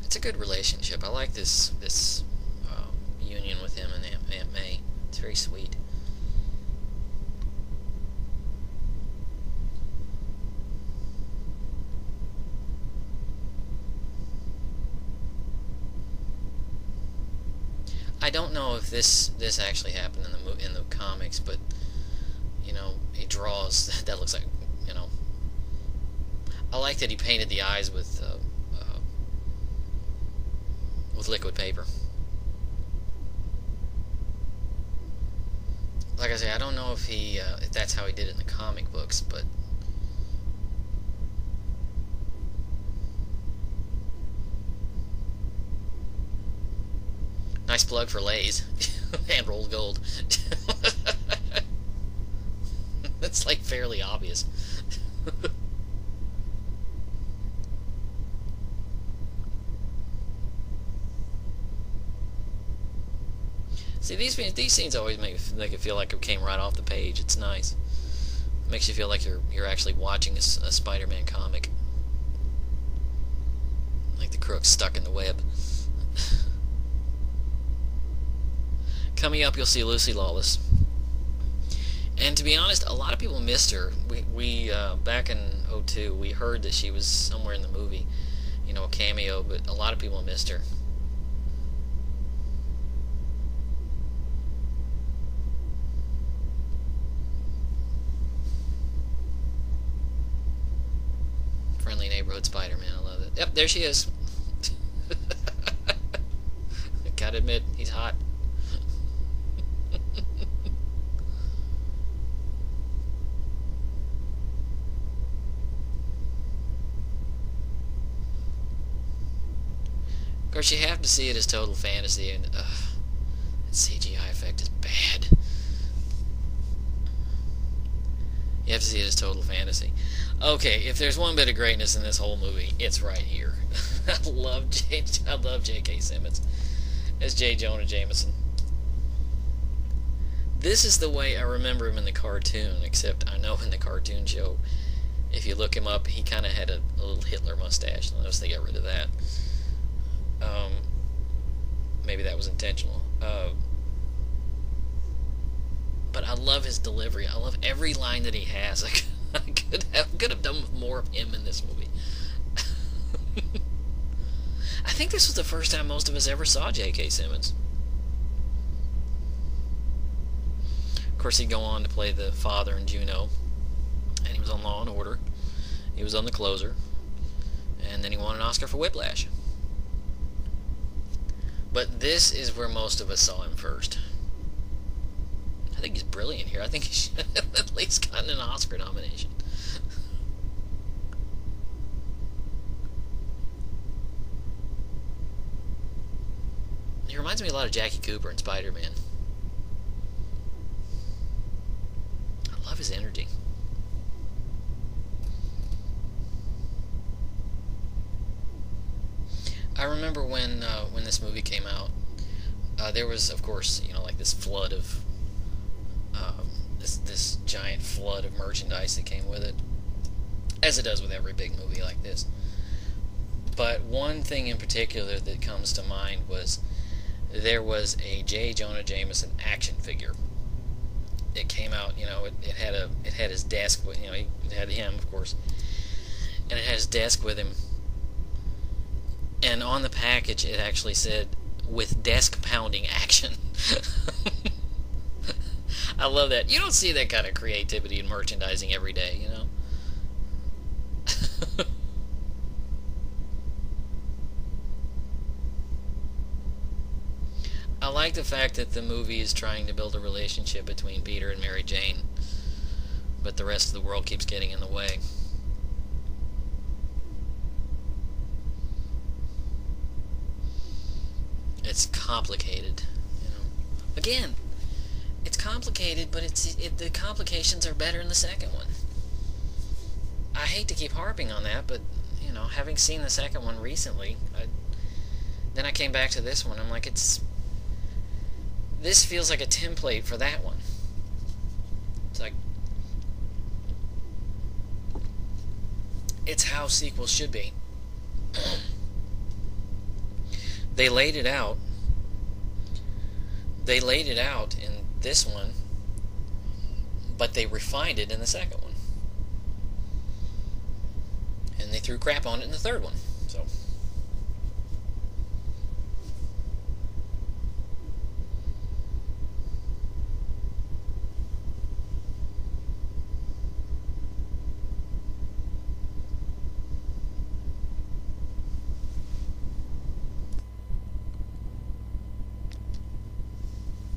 A: It's a good relationship. I like this union with him and Aunt May. It's very sweet. I don't know if this actually happened in the comics, but he draws that looks like I like that he painted the eyes with liquid paper. Like I say, I don't know if that's how he did it in the comic books, but nice plug for Lay's and rolled gold. That's like fairly obvious. See, these scenes always make it feel like it came right off the page. It's nice. It makes you feel like you're actually watching a Spider-Man comic. Like the crook's stuck in the web. Coming up, you'll see Lucy Lawless. And to be honest, a lot of people missed her. We back in '02, we heard that she was somewhere in the movie, a cameo, but a lot of people missed her. Friendly Neighborhood Spider-Man, I love it. Yep, there she is. Gotta admit, he's hot. Of course, you have to see it as total fantasy, and that CGI effect is bad. You have to see it as total fantasy. Okay, if there's one bit of greatness in this whole movie, it's right here. I love J.K. Simmons as J. Jonah Jameson. This is the way I remember him in the cartoon, except I know in the cartoon show, if you look him up, he kind of had a little Hitler mustache. Notice they got rid of that. Maybe that was intentional. But I love his delivery. I love every line that he has. I could have done with more of him in this movie. I think this was the first time most of us ever saw J.K. Simmons. Of course, he'd go on to play the father in Juno, and he was on Law and Order. He was on The Closer, and then he won an Oscar for Whiplash. But this is where most of us saw him first. I think he's brilliant here. I think he should have at least gotten an Oscar nomination. He reminds me a lot of Jackie Cooper in Spider-Man. I love his energy. I remember when this movie came out, there was, of course, like this flood of this giant flood of merchandise that came with it, as it does with every big movie like this. But one thing in particular that comes to mind was there was a J. Jonah Jameson action figure. It came out, it had his desk with, it had him, of course, and it had his desk with him. And on the package, it actually said, "with desk pounding action." I love that. You don't see that kind of creativity in merchandising every day, I like the fact that the movie is trying to build a relationship between Peter and Mary Jane, but the rest of the world keeps getting in the way. It's complicated, Again, it's complicated, but the complications are better in the second one. I hate to keep harping on that, but having seen the second one recently, then I came back to this one. I'm like, this feels like a template for that one. It's like, it's how sequels should be. They laid it out. They laid it out in this one, but they refined it in the second one. And they threw crap on it in the third one. So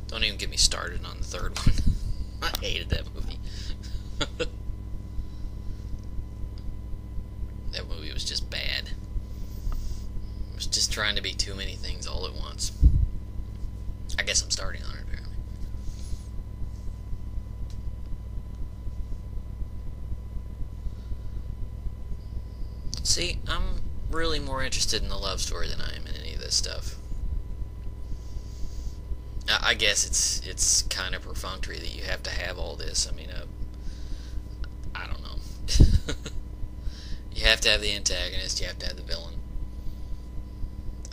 A: don't even get me started on the third one. I hated that movie. That movie was just bad. It was just trying to be too many things all at once. I guess I'm starting on it, apparently. See, I'm really more interested in the love story than I am in any of this stuff. I guess it's kind of perfunctory that you have to have all this. I mean, I don't know. You have to have the antagonist, you have to have the villain.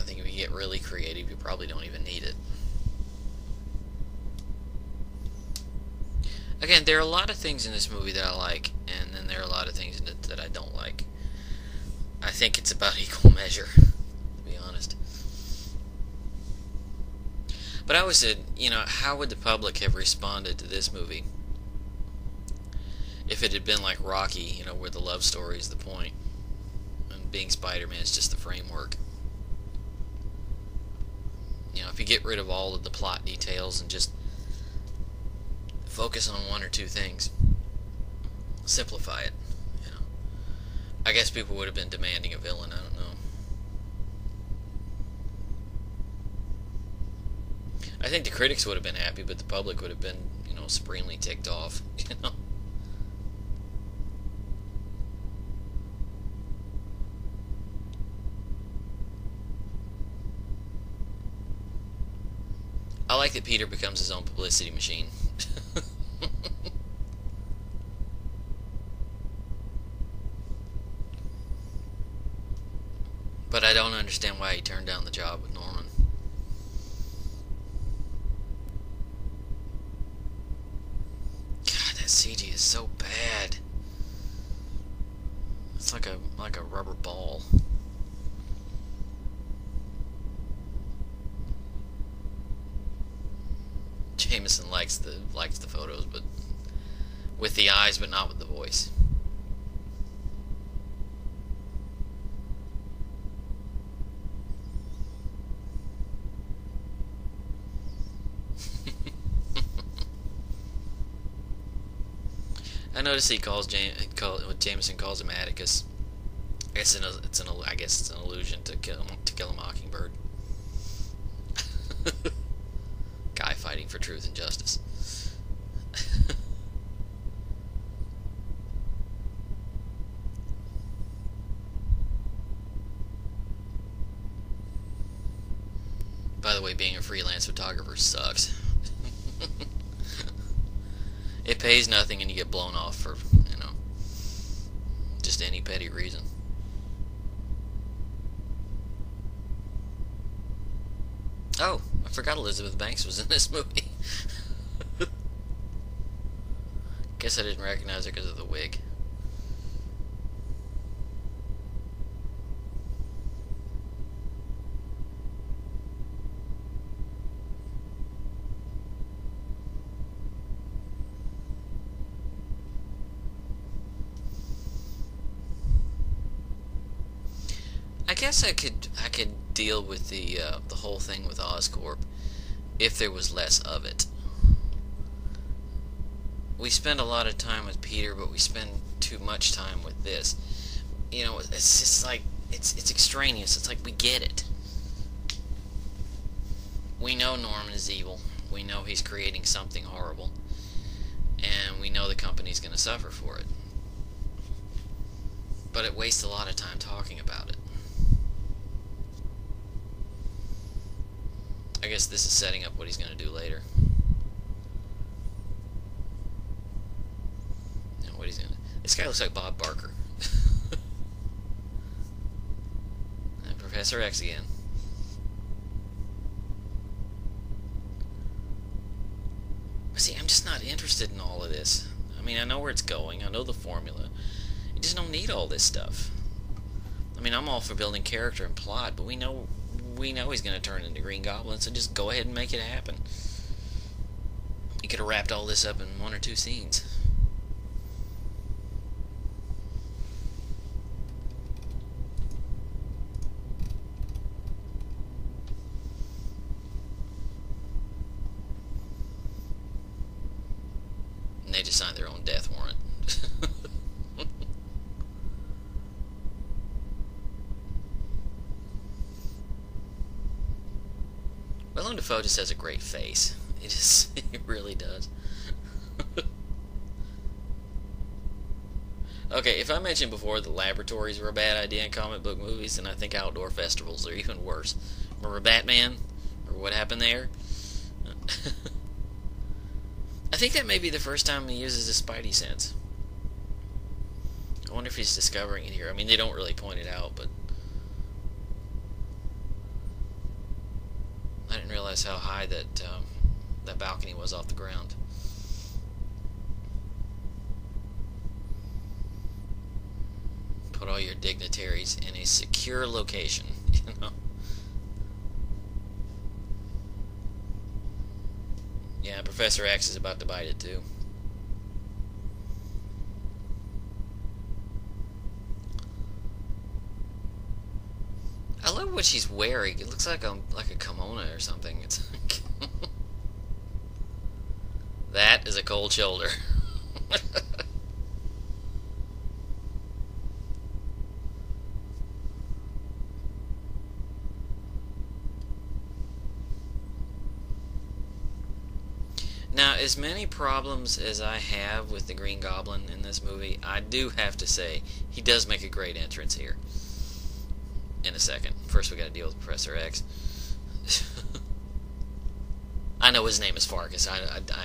A: I think if you get really creative, you probably don't even need it. Again, there are a lot of things in this movie that I like, and then there are a lot of things in it that I don't like. I think it's about equal measure, to be honest. But I always said, how would the public have responded to this movie if it had been like Rocky, where the love story is the point, and being Spider-Man is just the framework? If you get rid of all of the plot details and just focus on one or two things, simplify it, I guess people would have been demanding a villain. I don't know. I think the critics would have been happy, but the public would have been, supremely ticked off. I like that Peter becomes his own publicity machine. But I don't understand why he turned down the job with Norman. God, that CG is so bad. It's like a rubber ball. Jameson likes the photos, but with the eyes, but not with the voice. I noticed he calls Jameson calls him Atticus. I guess it's an allusion to Kill a Mockingbird. Guy fighting for truth and justice. By the way, being a freelance photographer sucks. It pays nothing and you get blown off for, just any petty reason. Oh, I forgot Elizabeth Banks was in this movie. Guess I didn't recognize her because of the wig. I guess I could deal with the whole thing with Oscorp if there was less of it. We spend a lot of time with Peter, but we spend too much time with this. It's just like it's extraneous. It's like we get it. We know Norman is evil. We know he's creating something horrible, and we know the company's going to suffer for it. But it wastes a lot of time talking about it. I guess this is setting up what he's going to do later. What he's going to... This guy looks like Bob Barker. And Professor X again. See, I'm just not interested in all of this. I mean, I know where it's going. I know the formula. You just don't need all this stuff. I mean, I'm all for building character and plot, but we know he's going to turn into Green Goblin, so just go ahead and make it happen. You could have wrapped all this up in one or two scenes. And they just signed their own death warrant. Willem Dafoe just has a great face. It really does. Okay, if I mentioned before that laboratories were a bad idea in comic book movies, then I think outdoor festivals are even worse. Remember Batman? Or what happened there? I think that may be the first time he uses his Spidey sense. I wonder if he's discovering it here. I mean, they don't really point it out, but I didn't realize how high that balcony was off the ground. Put all your dignitaries in a secure location, you know. Yeah, Professor X is about to bite it too. I love what she's wearing. It looks like a kimono or something. It's like that is a cold shoulder. Now, as many problems as I have with the Green Goblin in this movie, I do have to say he does make a great entrance here. In a second. First, we got to deal with Professor X. I know his name is Farkas. I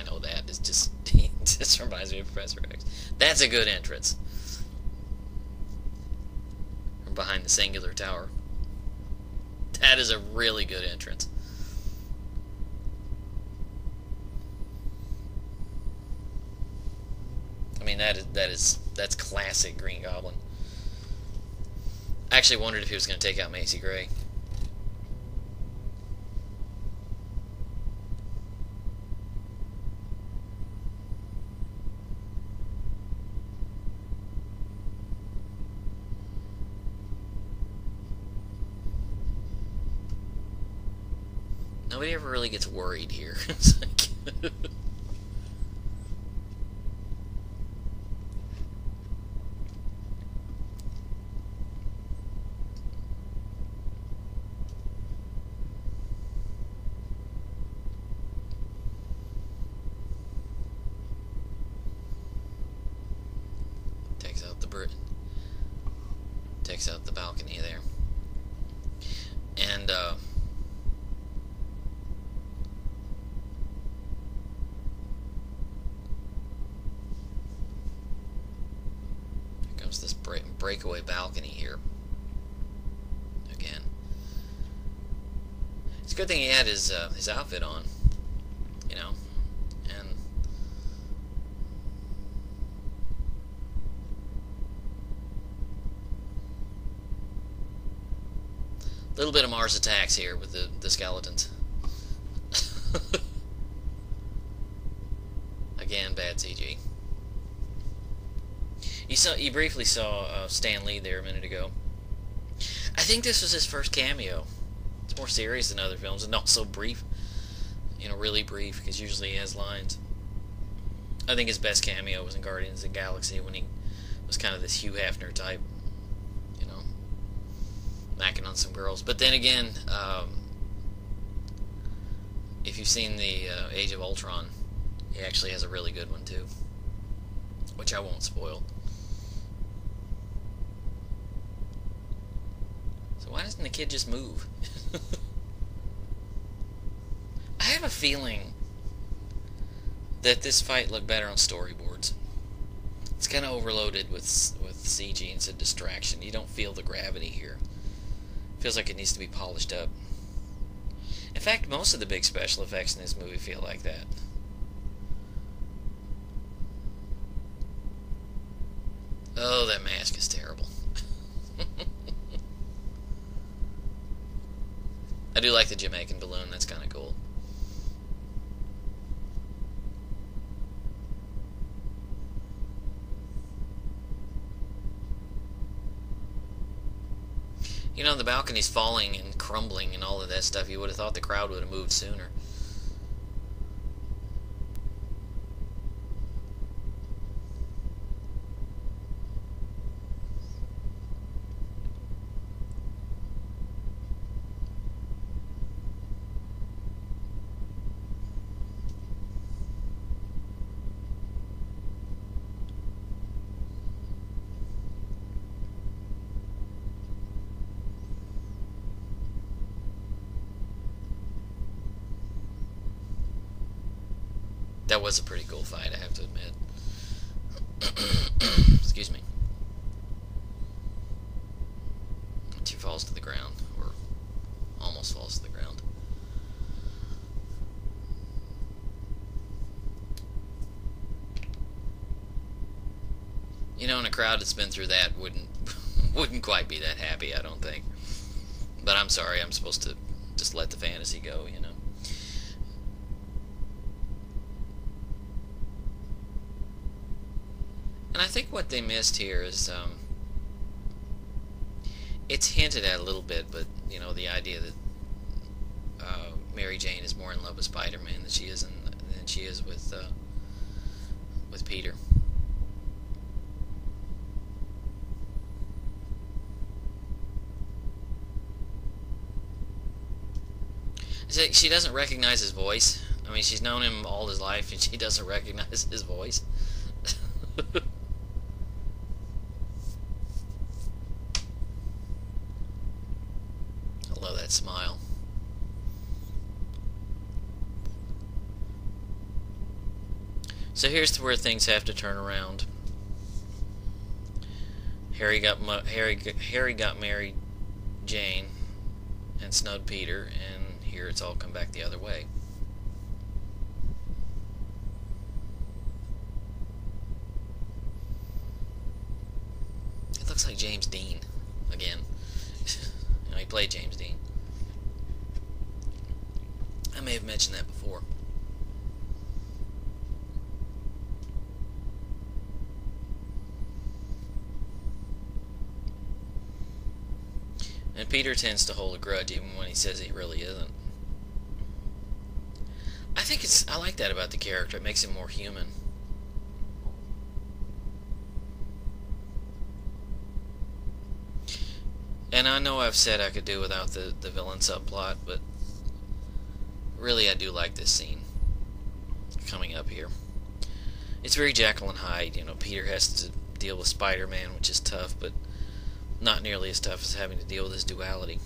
A: know that. It's just he just reminds me of Professor X. That's a good entrance. From behind the Singular Tower. That is a really good entrance. I mean, that's classic Green Goblin. I actually wondered if he was going to take out Macy Gray. Nobody ever really gets worried here. It's like takes out the balcony there. And here comes this breakaway balcony here again. It's a good thing he had his outfit on, you know, and a little bit of Mars Attacks here with the skeletons. Again, bad CG. You briefly saw Stan Lee there a minute ago. I think this was his first cameo. It's more serious than other films, and also brief. You know, really brief, because usually he has lines. I think his best cameo was in Guardians of the Galaxy when he was kind of this Hugh Hefner type. You know, knocking on some girls. But then again, if you've seen the Age of Ultron, he actually has a really good one too, which I won't spoil. So why doesn't the kid just move? I have a feeling that this fight looked better on storyboards. It's kind of overloaded with CG, and it's a distraction. You don't feel the gravity here. It feels like it needs to be polished up. In fact, most of the big special effects in this movie feel like that. Oh, that mask is terrible. I do like the Jamaican balloon. That's kind of cool. You know, the balcony's falling and crumbling and all of that stuff. You would have thought the crowd would have moved sooner. That was a pretty cool fight, I have to admit. Excuse me. She falls to the ground, or almost falls to the ground. You know, in a crowd that's been through that wouldn't wouldn't quite be that happy, I don't think. But I'm sorry, I'm supposed to just let the fantasy go, you know. And I think what they missed here is, it's hinted at a little bit, but, you know, the idea that Mary Jane is more in love with Spider-Man than she is with Peter. She doesn't recognize his voice. I mean, she's known him all his life, and she doesn't recognize his voice. I love that smile. So here's where things have to turn around. Harry got married Jane and snowed Peter, and here it's all come back the other way. It looks like James Dean again. You know, he played James Dean. I may have mentioned that before. And Peter tends to hold a grudge even when he says he really isn't. I like that about the character. It makes him more human. And I know I've said I could do without the villain subplot, but really I do like this scene coming up here. It's very Jekyll and Hyde. You know, Peter has to deal with Spider-Man, which is tough, but not nearly as tough as having to deal with his duality.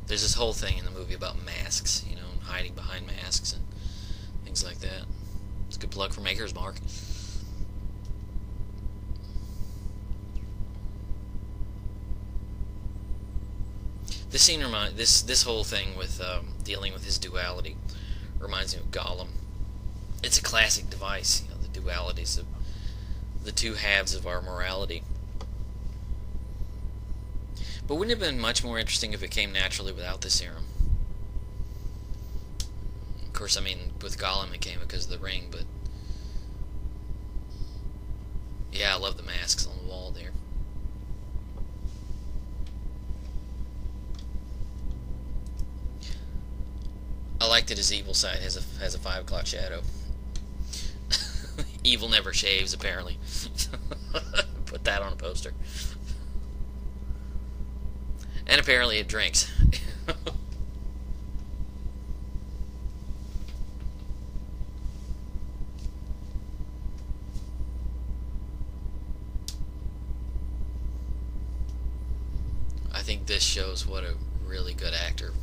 A: There's this whole thing in the movie about masks, you know, hiding behind masks and things like that. It's a good plug for Maker's Mark. This scene this whole thing with dealing with his duality reminds me of Gollum. It's a classic device, you know, the dualities of the two halves of our morality. But wouldn't it have been much more interesting if it came naturally without the serum? Of course, I mean, with Gollum it came because of the ring, but yeah, I love the masks on the wall there. I like that his evil side has a 5 o'clock shadow. Evil never shaves, apparently. Put that on a poster. And apparently it drinks. I think this shows what a really good actor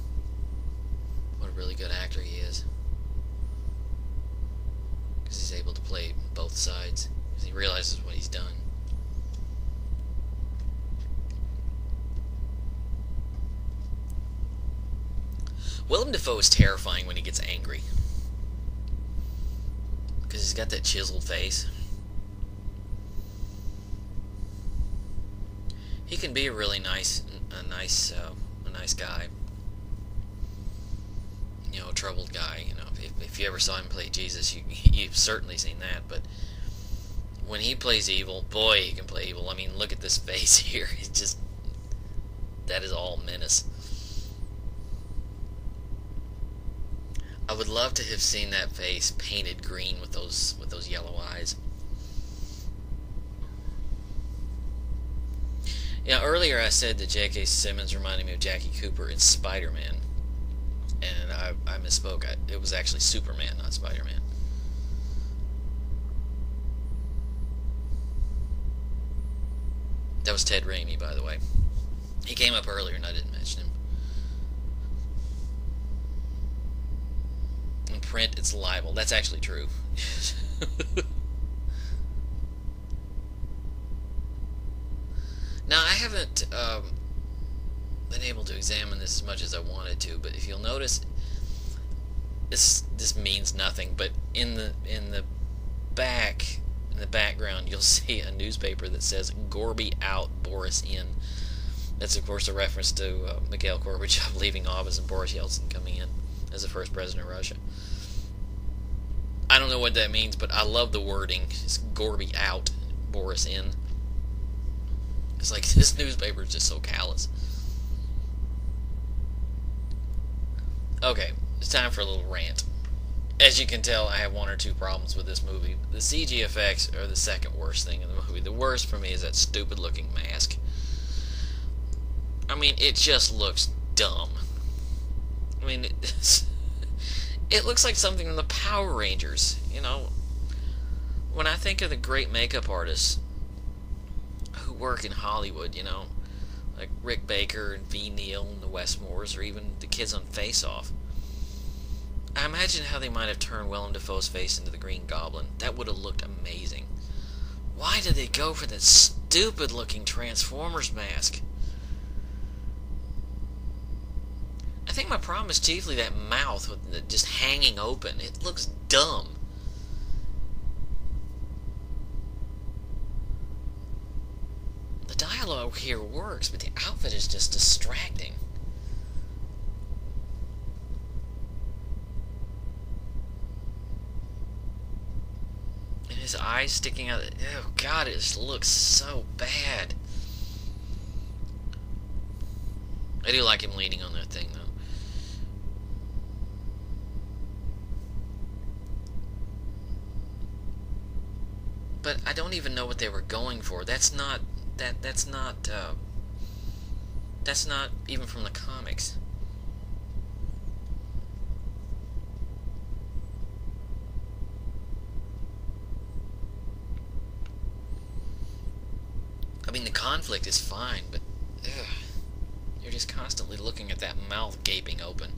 A: he is, because he's able to play both sides, because he realizes what he's done. Willem Dafoe is terrifying when he gets angry, because he's got that chiseled face. He can be a really nice guy. You know, a troubled guy. You know, if you ever saw him play Jesus, you've certainly seen that. But when he plays evil, boy, he can play evil. I mean, look at this face here. It's just, that is all menace. I would love to have seen that face painted green with those yellow eyes. Yeah, earlier I said that J.K. Simmons reminded me of Jackie Cooper in Spider-Man. And I misspoke. It was actually Superman, not Spider-Man. That was Ted Raimi, by the way. He came up earlier and I didn't mention him. In print, it's libel. That's actually true. Now, I haven't been able to examine this as much as I wanted to, but if you'll notice, this means nothing, but in the background, you'll see a newspaper that says "Gorby out, Boris in." That's of course a reference to Mikhail Gorbachev leaving office and Boris Yeltsin coming in as the first president of Russia. I don't know what that means, but I love the wording. It's Gorby out, Boris in. It's like, this newspaper is just so callous. Okay, it's time for a little rant. As you can tell, I have one or two problems with this movie. The CG effects are the second worst thing in the movie. The worst for me is that stupid looking mask. I mean, it just looks dumb. I mean, it looks like something from the Power Rangers, you know. When I think of the great makeup artists who work in Hollywood, you know, like Rick Baker and V. Neil and the Westmores, or even the kids on Face Off, I imagine how they might have turned Willem Dafoe's face into the Green Goblin. That would have looked amazing. Why did they go for that stupid-looking Transformers mask? I think my problem is chiefly that mouth with it just hanging open. It looks dumb. The dialogue here works, but the outfit is just distracting. And his eyes sticking out. Oh God, it just looks so bad. I do like him leaning on that thing, though. But I don't even know what they were going for. That's not even from the comics. I mean, the conflict is fine, but you're just constantly looking at that mouth gaping open.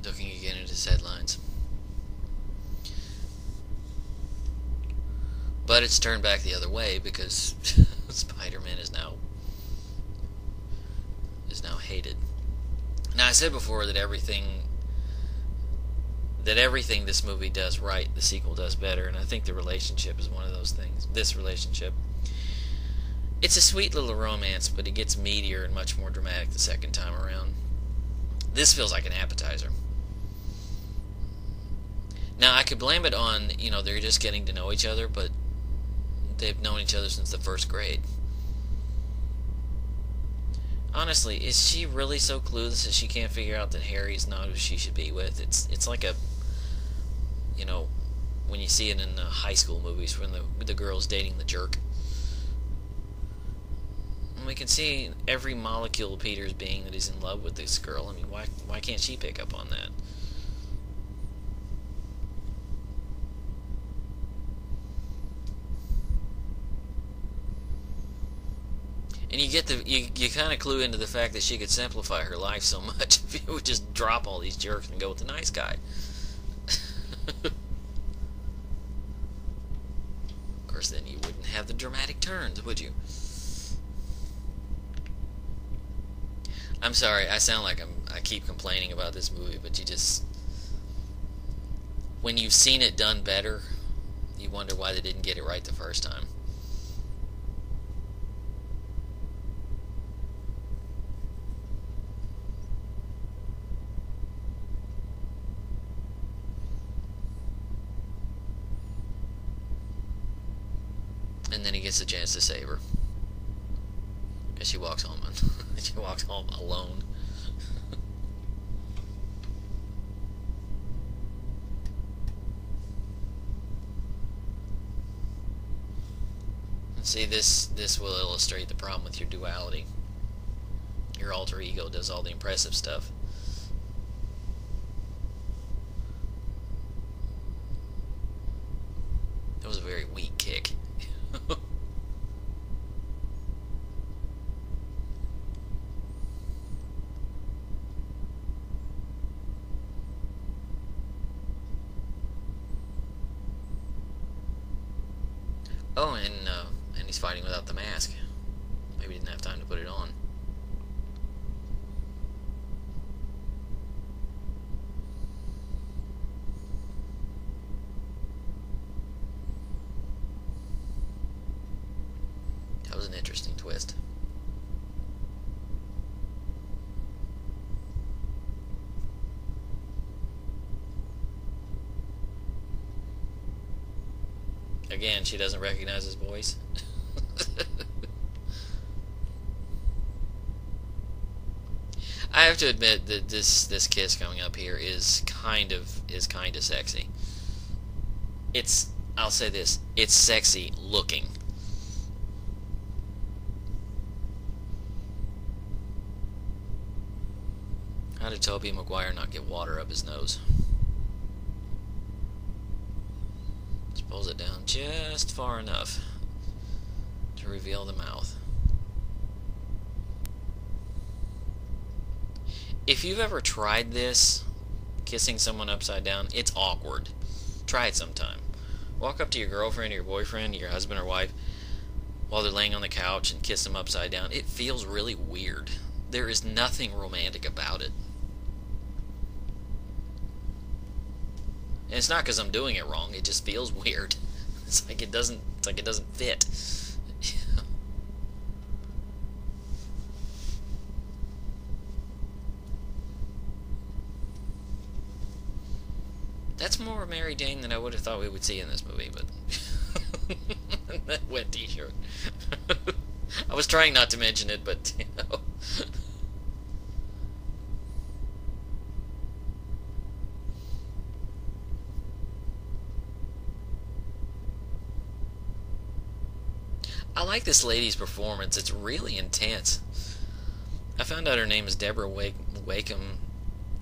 A: Looking again at his headlines. But it's turned back the other way because Spider-Man is now hated. Now, I said before that everything this movie does right, the sequel does better, and I think the relationship is one of those things. This relationship. It's a sweet little romance, but it gets meatier and much more dramatic the second time around. This feels like an appetizer. Now, I could blame it on, you know, they're just getting to know each other, but they've known each other since the first grade. Honestly, is she really so clueless that she can't figure out that Harry's not who she should be with? It's like a, you know, when you see it in high school movies when the girl's dating the jerk. And we can see in every molecule of Peter's being that he's in love with this girl. I mean, why can't she pick up on that? And you kind of clue into the fact that she could simplify her life so much if you would just drop all these jerks and go with the nice guy. Of course, then you wouldn't have the dramatic turns, would you? I'm sorry, I sound like I keep complaining about this movie, but when you've seen it done better, you wonder why they didn't get it right the first time. And then he gets a chance to save her. Because she walks home she walks home alone. And see, this will illustrate the problem with your duality. Your alter ego does all the impressive stuff. That was a very weak kick. Oh, and he's fighting without the mask. Maybe he didn't have time to put it on. That was an interesting twist. Again, she doesn't recognize his voice. I have to admit that this kiss coming up here is kind of sexy. I'll say this, it's sexy looking. How did Tobey Maguire not get water up his nose? Just pulls it down just far enough to reveal the mouth. If you've ever tried this, kissing someone upside down, it's awkward. Try it sometime. Walk up to your girlfriend or your boyfriend, your husband or wife, while they're laying on the couch and kiss them upside down. It feels really weird. There is nothing romantic about it. And it's not because I'm doing it wrong. It just feels weird. It's like it doesn't fit. That's more Mary Jane than I would have thought we would see in this movie, but that wet t-shirt. I was trying not to mention it, but you know. I like this lady's performance. It's really intense. I found out her name is Deborah Wakeham.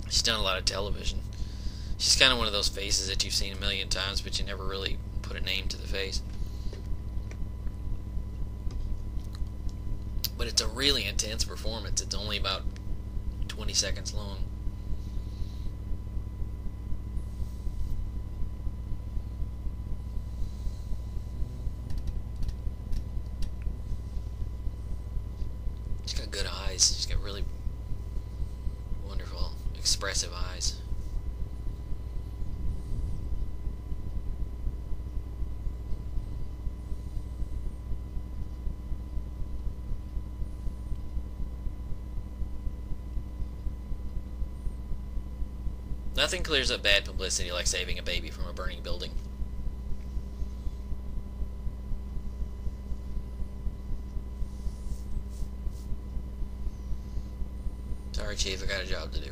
A: She's done a lot of television. She's kind of one of those faces that you've seen a million times, but you never really put a name to the face. But it's a really intense performance. It's only about 20 seconds long. She's got good eyes. She's got really wonderful, expressive eyes. Nothing clears up bad publicity like saving a baby from a burning building. Sorry, Chief, I got a job to do.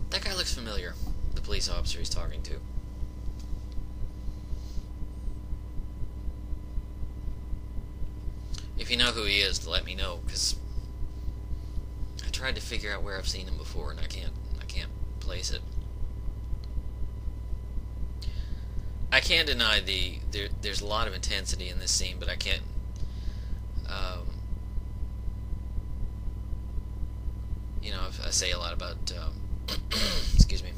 A: That guy looks familiar. The police officer he's talking to. If you know who he is, let me know, because I tried to figure out where I've seen him before, and I can't place it. I can't deny there's a lot of intensity in this scene, but I can't. You know, I say a lot about. Excuse me.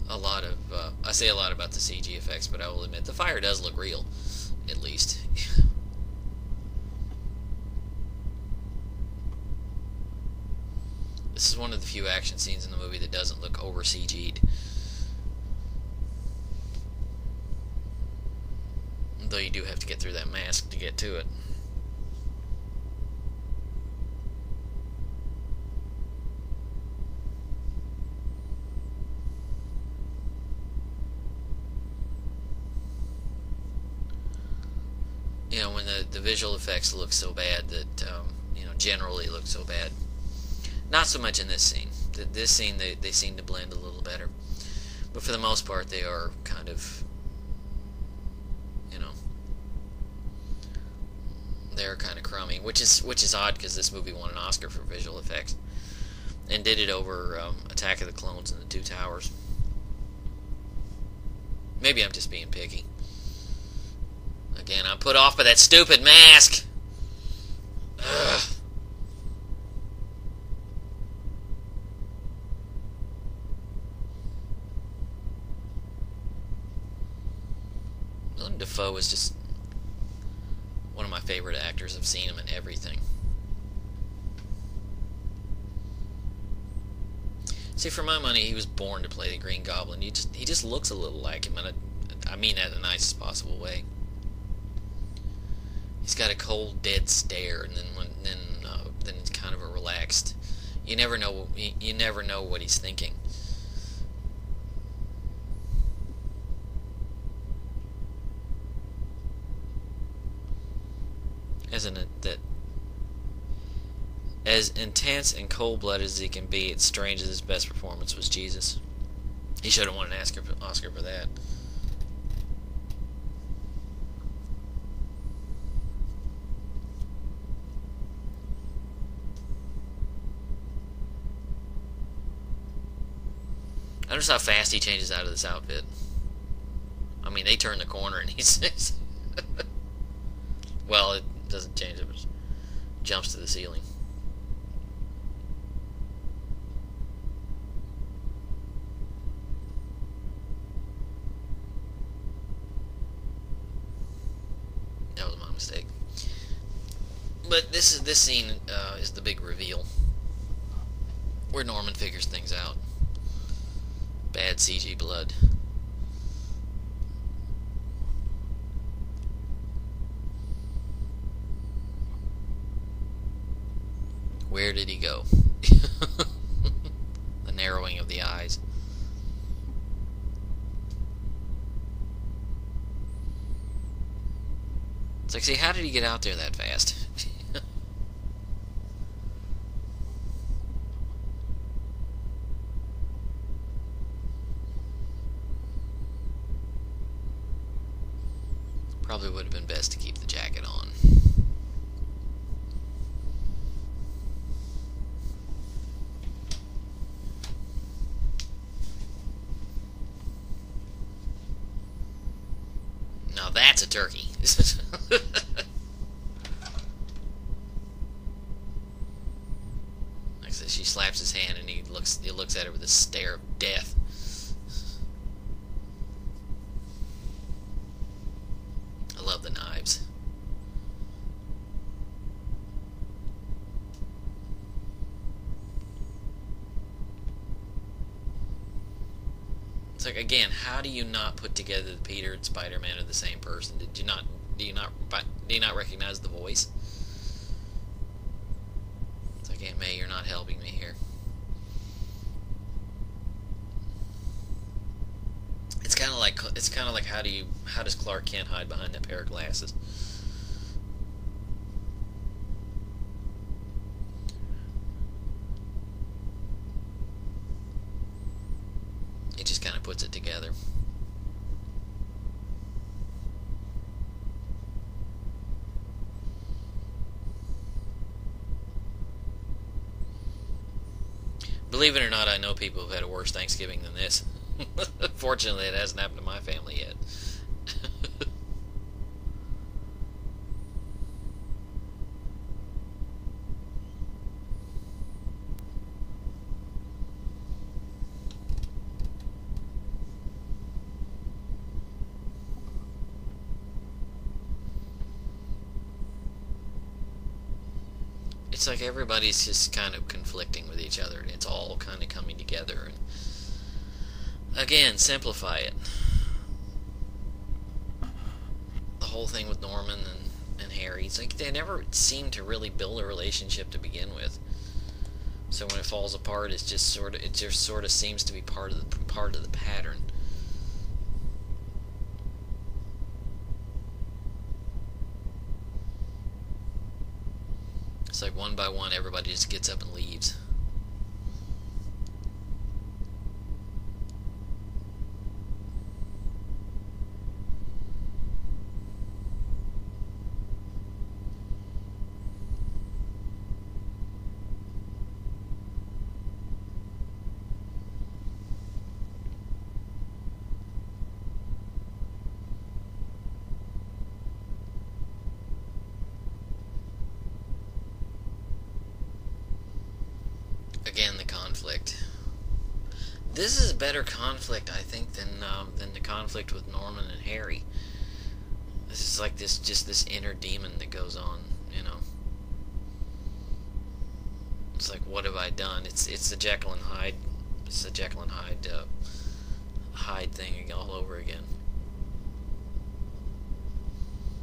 A: I say a lot about the CG effects, but I will admit the fire does look real, at least. This is one of the few action scenes in the movie that doesn't look over CG'd. Though you do have to get through that mask to get to it. You know, when the visual effects look so bad that, you know, generally look so bad. Not so much in this scene. This scene, they seem to blend a little better. But for the most part, they are kind of, you know, they're kind of crummy. Which is odd, because this movie won an Oscar for visual effects. And did it over Attack of the Clones and the Two Towers. Maybe I'm just being picky. Again, I'm put off by that stupid mask. Ugh. Willem Dafoe is just one of my favorite actors. I've seen him in everything. See, for my money, he was born to play the Green Goblin. He just looks a little like him, and I mean that in the nicest possible way. He's got a cold, dead stare, and then he's kind of a relaxed. You never know. You never know what he's thinking. As intense and cold-blooded as he can be, it's strange that his best performance was Jesus. He should have won an Oscar for that. Notice how fast he changes out of this outfit. I mean, they turn the corner and he's... well, it doesn't change, it jumps to the ceiling. That was my mistake. But this scene is the big reveal, where Norman figures things out. Bad CG blood. Where did he go? The narrowing of the eyes. It's like, see, how did he get out there that fast? Probably would have been best to keep the jacket on. Now that's a turkey. Like I said, she slaps his hand and he looks at her with a stare of death. I love the knives. It's like, again, how do you not put together that Peter and Spider-Man are the same person? Do you not recognize the voice? It's like, Aunt May, you're not helping me here. It's kind of like how does Clark Kent hide behind that pair of glasses? It just kind of puts it together. Believe it or not, I know people who've had a worse Thanksgiving than this. Fortunately, it hasn't happened to my family yet. It's like everybody's just kind of conflicting with each other, and it's all kind of coming together. And again, simplify it. The whole thing with Norman and Harry, it's like they never seem to really build a relationship to begin with. So when it falls apart, it just sort of seems to be part of the pattern. It's like one by one, everybody just gets up and leaves. Again, the conflict. This is a better conflict, I think, than the conflict with Norman and Harry. This is like this inner demon that goes on, you know. It's like, what have I done? It's the Jekyll and Hyde. It's the Jekyll and Hyde thing all over again.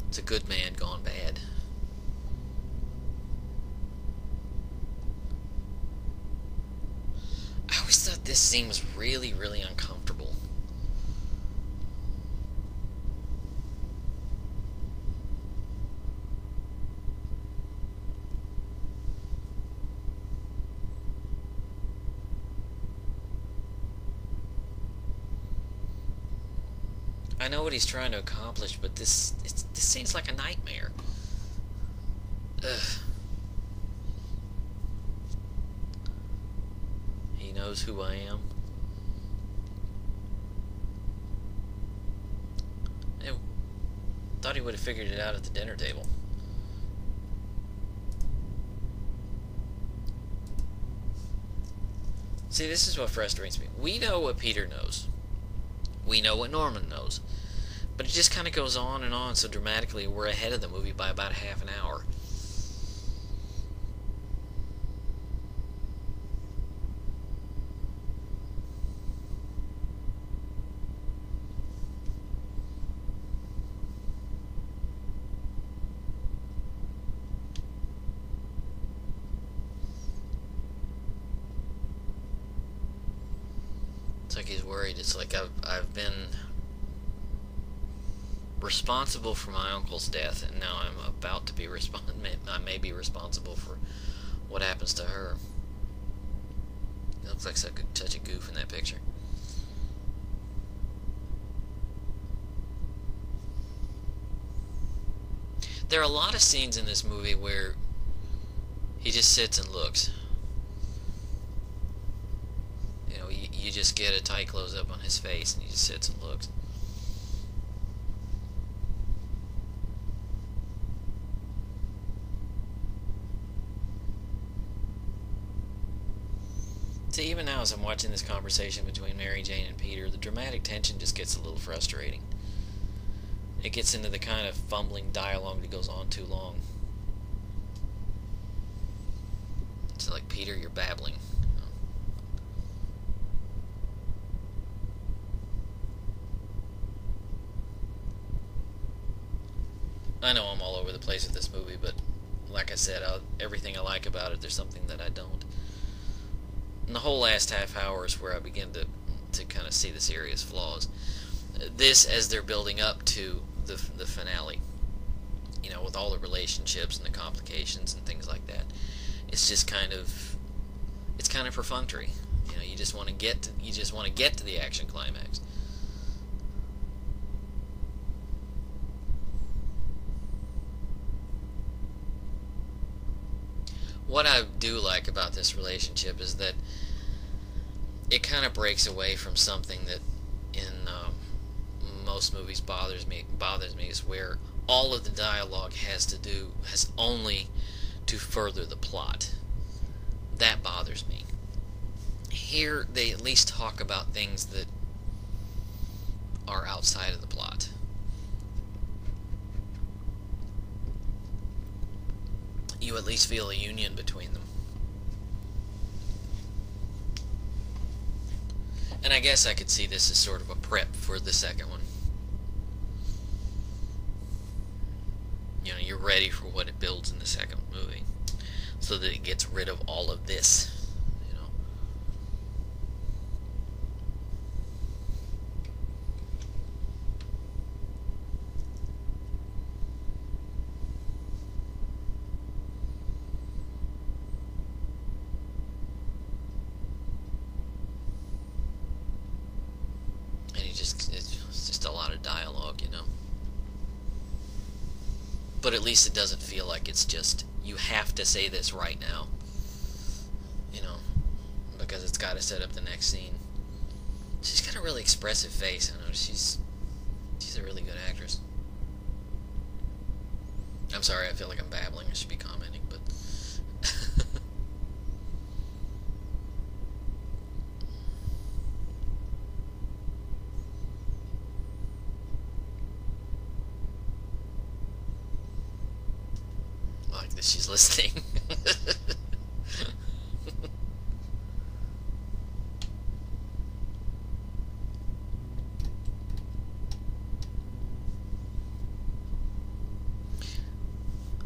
A: It's a good man gone bad. I always thought this scene was really, really uncomfortable. I know what he's trying to accomplish, but this seems like a nightmare. Ugh. He knows who I am. I thought he would have figured it out at the dinner table. See, this is what frustrates me. We know what Peter knows. We know what Norman knows. But it just kind of goes on and on so dramatically. We're ahead of the movie by about half an hour. It's like he's worried. It's like I've been responsible for my uncle's death, and now I'm about to be I may be responsible for what happens to her. He looks like such a goof in that picture. There are a lot of scenes in this movie where he just sits and looks. You know, you just get a tight close-up on his face, and he just sits and looks. See, even now as I'm watching this conversation between Mary Jane and Peter, the dramatic tension just gets a little frustrating. It gets into the kind of fumbling dialogue that goes on too long. It's like, Peter, you're babbling. I know I'm all over the place with this movie, but like I said, everything I like about it, there's something that I don't. And the whole last half hour is where I begin to kind of see the serious flaws. This, as they're building up to the finale, you know, with all the relationships and the complications and things like that, it's just kind of perfunctory. You know, you just want to get to the action climax. What I do like about this relationship is that it kind of breaks away from something that in most movies bothers me is where all of the dialogue has only to further the plot. That bothers me. Here they at least talk about things that are outside of the plot. You at least feel a union between them. And I guess I could see this as sort of a prep for the second one. You know, you're ready for what it builds in the second movie, so that it gets rid of all of this. You know. And it's just a lot of dialogue, you know. But at least it doesn't feel like it's just, you have to say this right now. You know, because it's got to set up the next scene. She's got a really expressive face. I know she's a really good actress. I'm sorry, I feel like I'm babbling. I should be commenting, but that she's listening.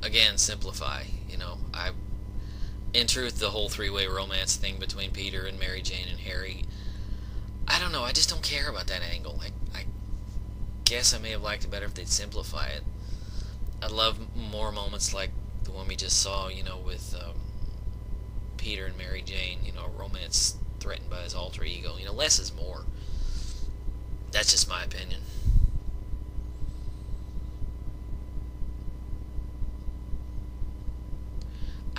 A: Again, simplify. In truth, the whole three-way romance thing between Peter and Mary Jane and Harry, I don't know, I just don't care about that angle. I guess I may have liked it better if they'd simplify it. I'd love more moments like the one we just saw, with Peter and Mary Jane, romance threatened by his alter ego. Less is more. That's just my opinion.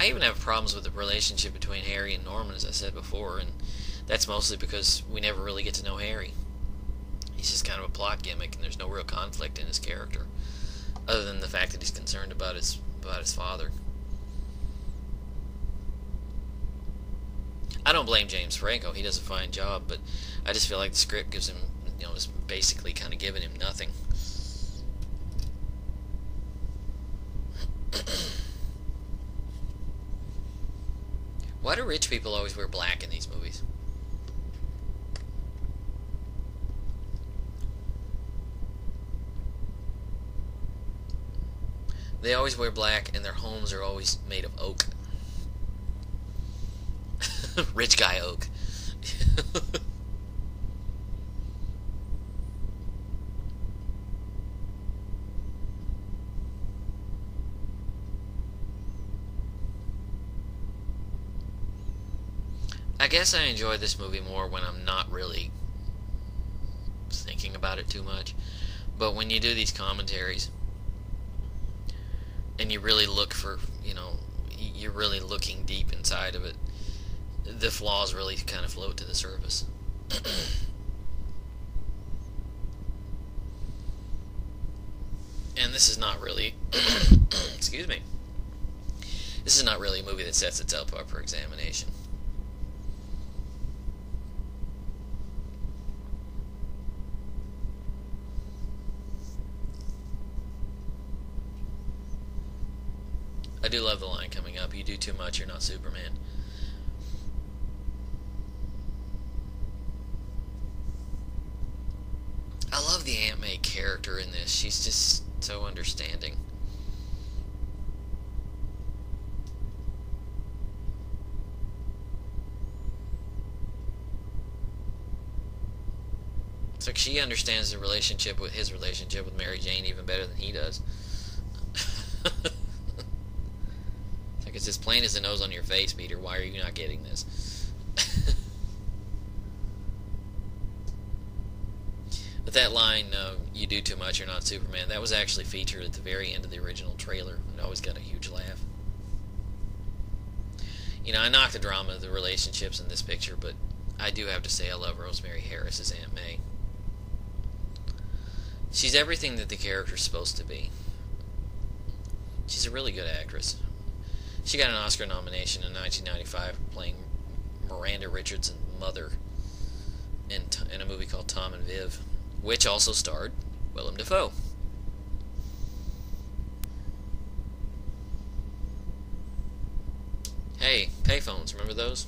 A: I even have problems with the relationship between Harry and Norman, as I said before, and that's mostly because we never really get to know Harry. He's just kind of a plot gimmick, and there's no real conflict in his character, other than the fact that he's concerned about his father. I don't blame James Franco. He does a fine job, but I just feel like the script gives him, is basically kind of giving him nothing. Why do rich people always wear black in these movies? They always wear black, and their homes are always made of oak. Rich guy oak. I guess I enjoy this movie more when I'm not really thinking about it too much. But when you do these commentaries, and you really look for, you're really looking deep inside of it, the flaws really kind of float to the surface. And this is not really, excuse me, this is not really a movie that sets itself up for examination. I do love the line coming up, "You do too much, you're not Superman." I love the Aunt May character in this. She's just so understanding. It's like she understands his relationship with Mary Jane even better than he does. It's as plain as the nose on your face, Peter. Why are you not getting this? But that line, "You do too much, you're not Superman," that was actually featured at the very end of the original trailer, and always got a huge laugh. I knock the drama of the relationships in this picture, but I do have to say I love Rosemary Harris as Aunt May. She's everything that the character's supposed to be. She's a really good actress. She got an Oscar nomination in 1995 playing Miranda Richardson's mother in a movie called Tom and Viv, which also starred Willem Dafoe. Hey, payphones, remember those?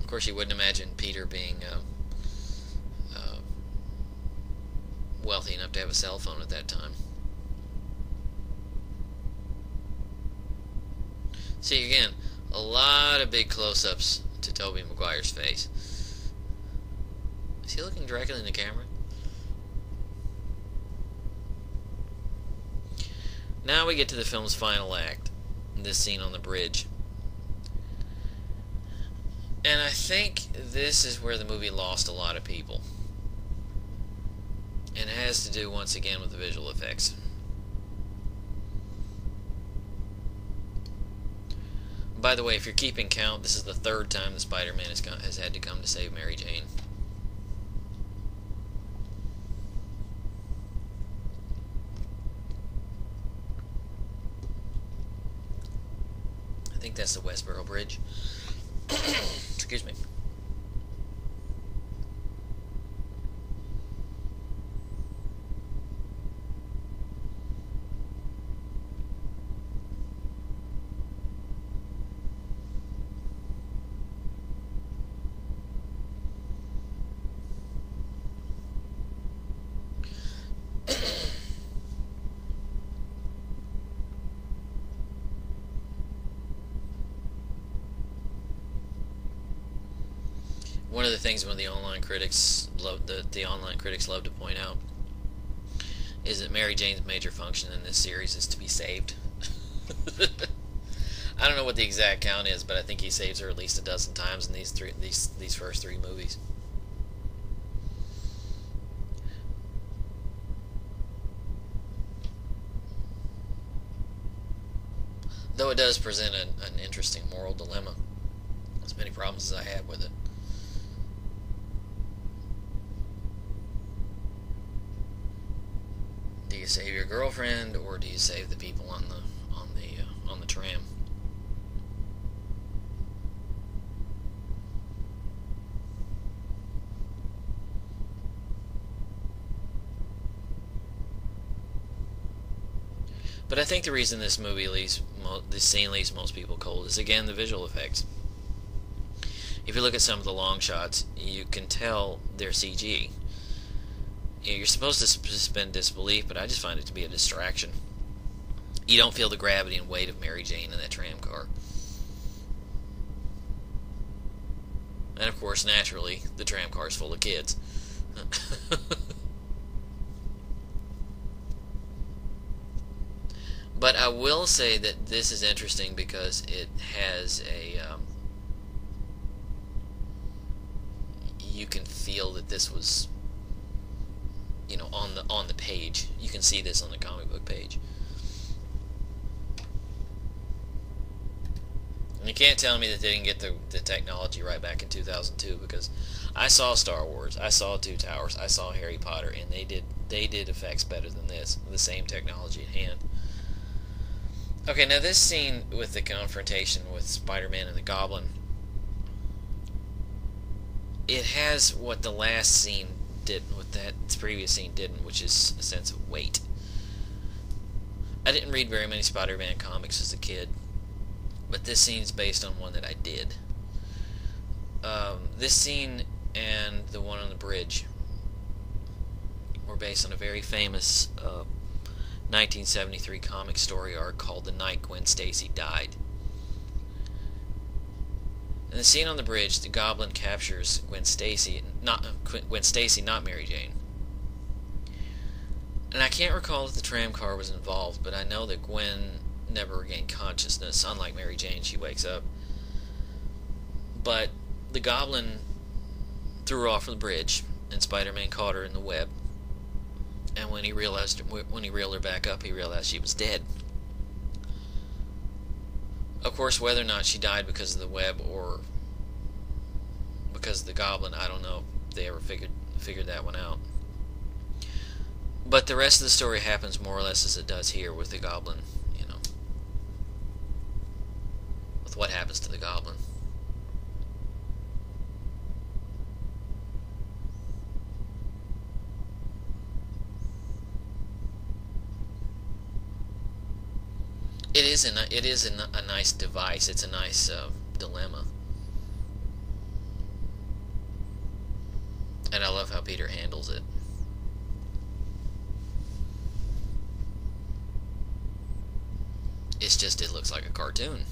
A: Of course, you wouldn't imagine Peter being wealthy enough to have a cell phone at that time. See, again, a lot of big close-ups to Tobey Maguire's face. Is he looking directly in the camera? Now we get to the film's final act, this scene on the bridge. And I think this is where the movie lost a lot of people. And it has to do, once again, with the visual effects. By the way, if you're keeping count, this is the third time the Spider-Man has had to come to save Mary Jane. I think that's the Westboro Bridge. Excuse me. One of the things one of the online critics the online critics love to point out is that Mary Jane's major function in this series is to be saved. I don't know what the exact count is, but I think he saves her at least a dozen times in these first three movies. Though it does present an interesting moral dilemma, as many problems as I have with it. Do you save your girlfriend, or do you save the people on the tram? But I think the reason this scene leaves most people cold is, again, the visual effects. If you look at some of the long shots, you can tell they're CG. You're supposed to suspend disbelief, but I just find it to be a distraction. You don't feel the gravity and weight of Mary Jane in that tram car. And of course, naturally, the tram car is full of kids. But I will say that this is interesting because it has you can feel that this was, on the page. You can see this on the comic book page. And you can't tell me that they didn't get the technology right back in 2002, because I saw Star Wars, I saw Two Towers, I saw Harry Potter, and they did effects better than this, with the same technology at hand. Okay, now this scene with the confrontation with Spider-Man and the Goblin, it has what the last scene did, what that previous scene didn't, which is a sense of weight. I didn't read very many Spider-Man comics as a kid, but this scene's based on one that I did. This scene and the one on the bridge were based on a very famous 1973 comic story arc called The Night Gwen Stacy Died. In the scene on the bridge, the Goblin captures Gwen Stacy, not Mary Jane. And I can't recall if the tram car was involved, but I know that Gwen never regained consciousness. Unlike Mary Jane, she wakes up. But the Goblin threw her off the bridge, and Spider-Man caught her in the web. And when he reeled her back up, he realized she was dead. Of course, whether or not she died because of the web or because of the Goblin, I don't know if they ever figured that one out. But the rest of the story happens more or less as it does here with the Goblin, with what happens to the Goblin. It is a nice device. It's a nice dilemma, and I love how Peter handles it. It's just, it looks like a cartoon.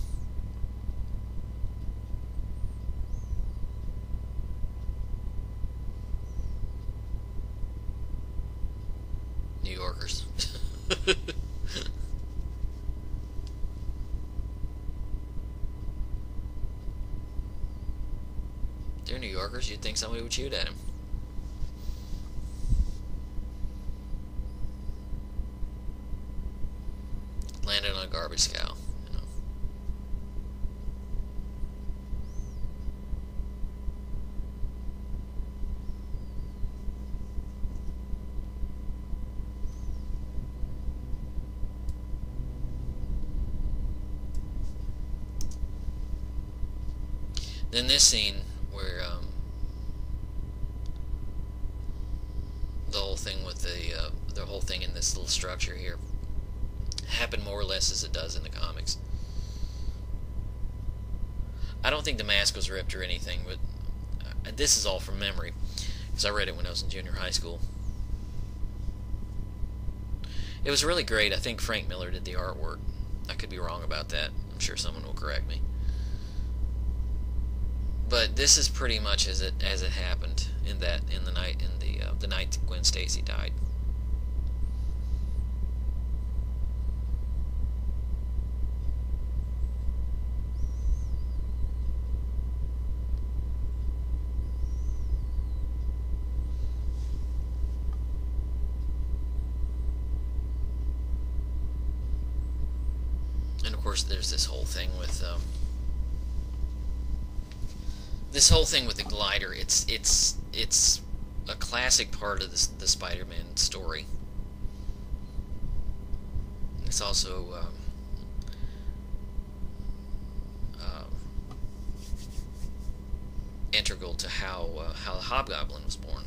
A: New Yorkers. They're New Yorkers, you'd think somebody would shoot at him. Landed on a garbage cow, Then this scene where the whole thing with the whole thing in this little structure here happened more or less as it does in the comics. I don't think the mask was ripped or anything, but this is all from memory, because I read it when I was in junior high school. It was really great. I think Frank Miller did the artwork. I could be wrong about that. I'm sure someone will correct me. But this is pretty much as it happened in the night Gwen Stacy died. And of course, there's this whole thing with the glider. It's a classic part of the Spider-Man story. It's also integral to how the Hobgoblin was born.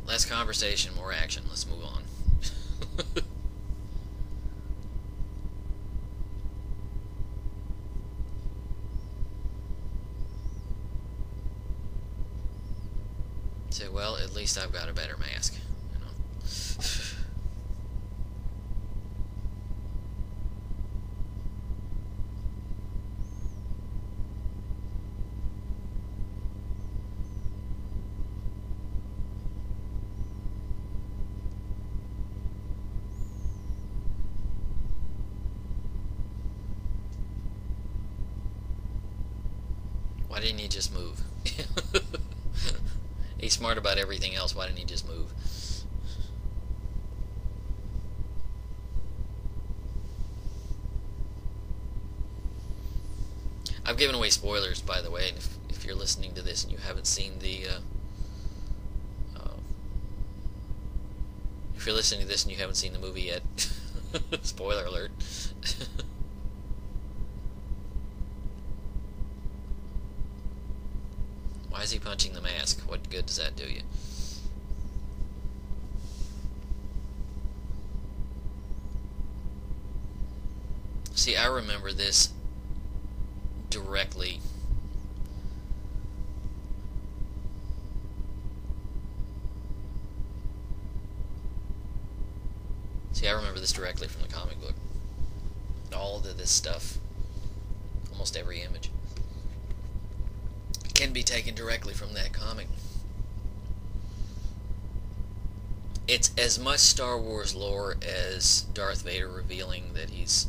A: Less conversation, more action. Let's move on. Say, well, at least I've got a better mask, you know. Why didn't he just move? He's smart about everything else. Why didn't he just move? I've given away spoilers, by the way, and if you're listening to this and you haven't seen if you're listening to this and you haven't seen the movie yet, spoiler alert. Why is he punching the mask? What good does that do you? See, I remember this directly. See, I remember this directly from the comic book. All of this stuff, almost every image, can be taken directly from that comic. It's as much Star Wars lore as Darth Vader revealing that he's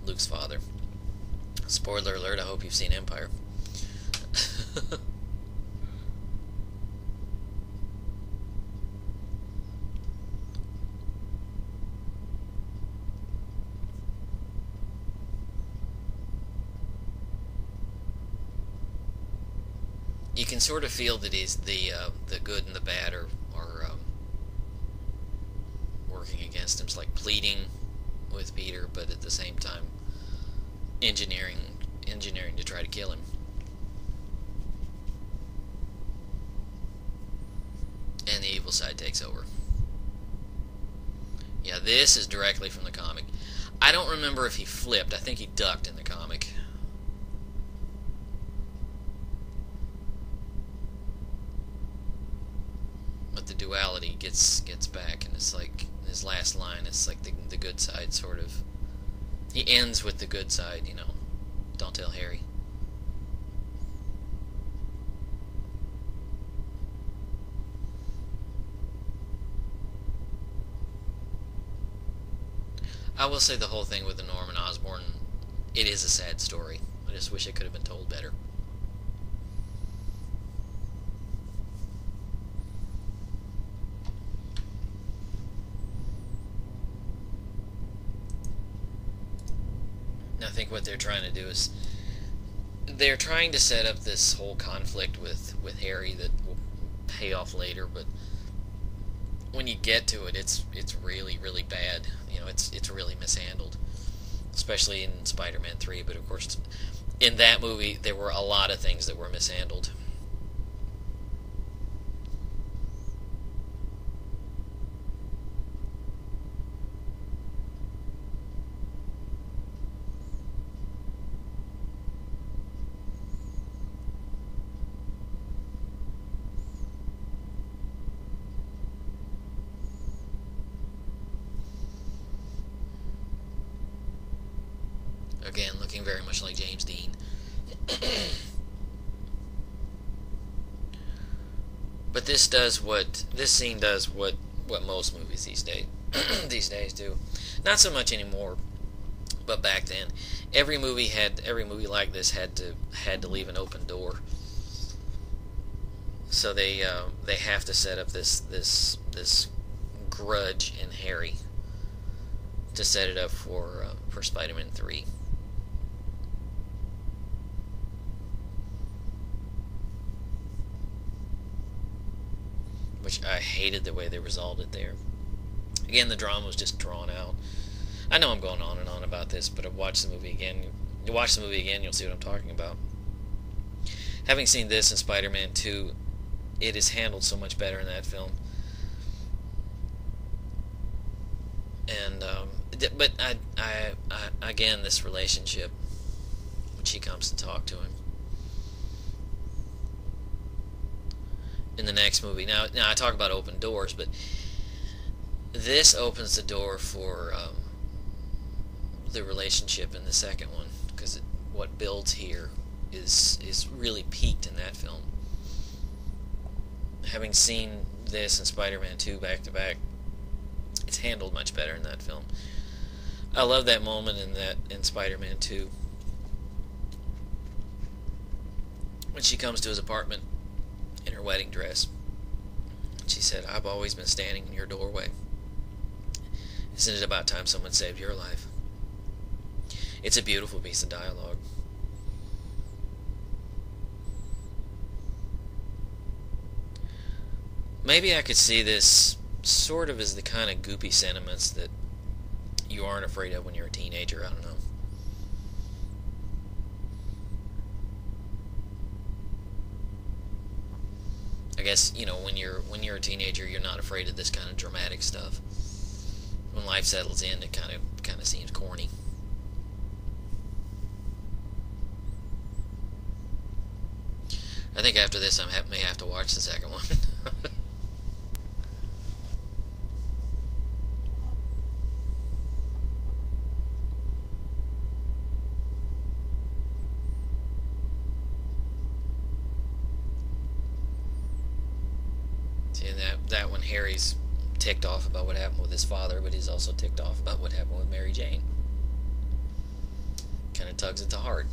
A: Luke's father. Spoiler alert, I hope you've seen Empire. You can sort of feel that he's the good and the bad are working against him. It's like pleading with Peter, but at the same time engineering to try to kill him. And the evil side takes over. Yeah, this is directly from the comic. I don't remember if he flipped. I think he ducked in the comic. But the duality gets back, and it's like his last line. It's like the good side sort of. He ends with the good side, you know. Don't tell Harry. I will say the whole thing with the Norman Osborn, it is a sad story. I just wish it could have been told better. I think what they're trying to do is they're trying to set up this whole conflict with Harry that will pay off later, but when you get to it, it's really, really bad. You know, it's really mishandled, especially in Spider-Man 3, but of course in that movie there were a lot of things that were mishandled. Again, looking very much like James Dean. But this scene does what most movies these days do. Not so much anymore, but back then, every movie like this had to leave an open door. So they have to set up this grudge in Harry to set it up for Spider-Man 3. Which I hated the way they resolved it there. Again, the drama was just drawn out. I know I'm going on and on about this, but watch the movie again. You watch the movie again, you'll see what I'm talking about. Having seen this in Spider-Man 2, it is handled so much better in that film. And but I again, this relationship when she comes to talk to him in the next movie. Now I talk about open doors, but this opens the door for the relationship in the second one, because what builds here is really peaked in that film. Having seen this and Spider-Man 2 back to back, it's handled much better in that film. I love that moment in Spider-Man 2 when she comes to his apartment in her wedding dress. She said, "I've always been standing in your doorway. Isn't it about time someone saved your life?" It's a beautiful piece of dialogue. Maybe I could see this sort of as the kind of goopy sentiments that you aren't afraid of when you're a teenager. I don't know. I guess, when you're a teenager, you're not afraid of this kind of dramatic stuff. When life settles in, it kind of seems corny. I think after this, I may have to watch the second one. See, that when Harry's ticked off about what happened with his father, but he's also ticked off about what happened with Mary Jane. Kind of tugs at the heart,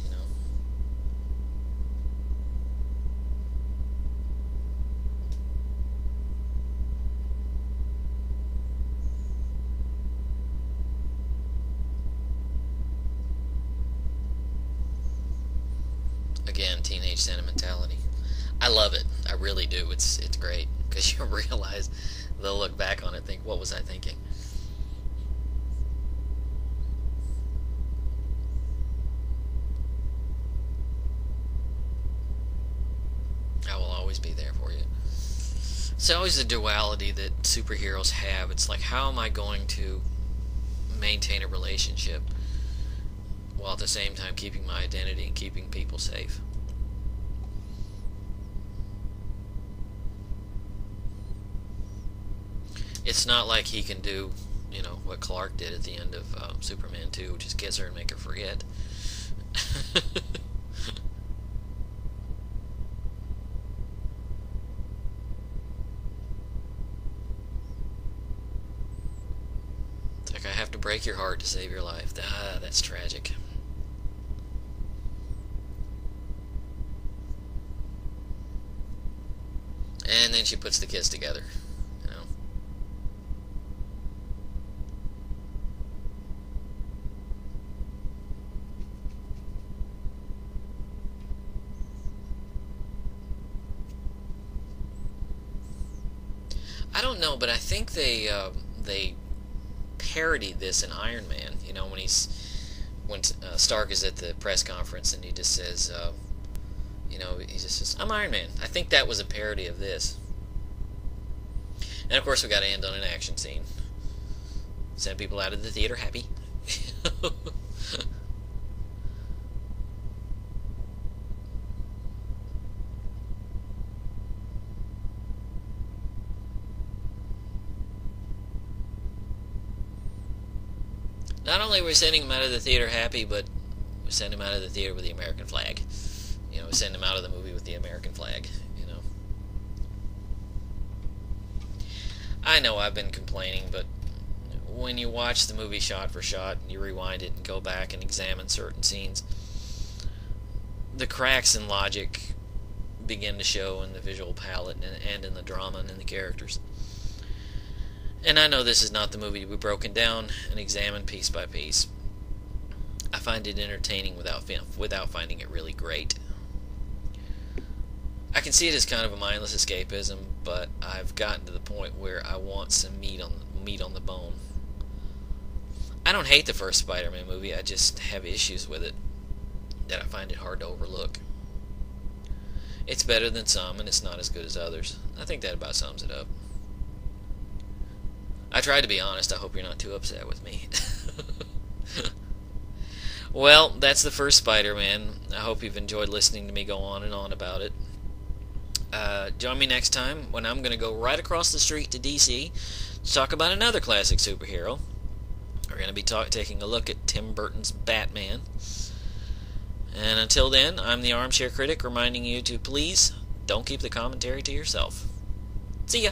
A: Again, teenage sentimentality. I love it. I really do. It's great, because you realize they'll look back on it and think, what was I thinking? I will always be there for you. It's always the duality that superheroes have. It's like, how am I going to maintain a relationship while at the same time keeping my identity and keeping people safe? It's not like he can do, what Clark did at the end of Superman 2, which is kiss her and make her forget. It's like, I have to break your heart to save your life. That's tragic. And then she puts the kiss together. I don't know, but I think they parodied this in Iron Man. When Stark is at the press conference and he just says, he just says, "I'm Iron Man." I think that was a parody of this. And of course, we got to end on an action scene. Send people out of the theater happy. Not only were we sending them out of the theater happy, but send him out of the theater with the American flag. Send him out of the movie with the American flag. I know I've been complaining, but when you watch the movie shot for shot and you rewind it and go back and examine certain scenes, the cracks in logic begin to show in the visual palette and in the drama and in the characters. And I know this is not the movie to be broken down and examined piece by piece. I find it entertaining without finding it really great. I can see it as kind of a mindless escapism, but I've gotten to the point where I want some meat on the bone. I don't hate the first Spider-Man movie, I just have issues with it that I find it hard to overlook. It's better than some, and it's not as good as others. I think that about sums it up. I tried to be honest. I hope you're not too upset with me. Well, that's the first Spider-Man. I hope you've enjoyed listening to me go on and on about it. Join me next time when I'm going to go right across the street to DC to talk about another classic superhero. We're going to be taking a look at Tim Burton's Batman. And until then, I'm the Armchair Critic reminding you to please don't keep the commentary to yourself. See ya!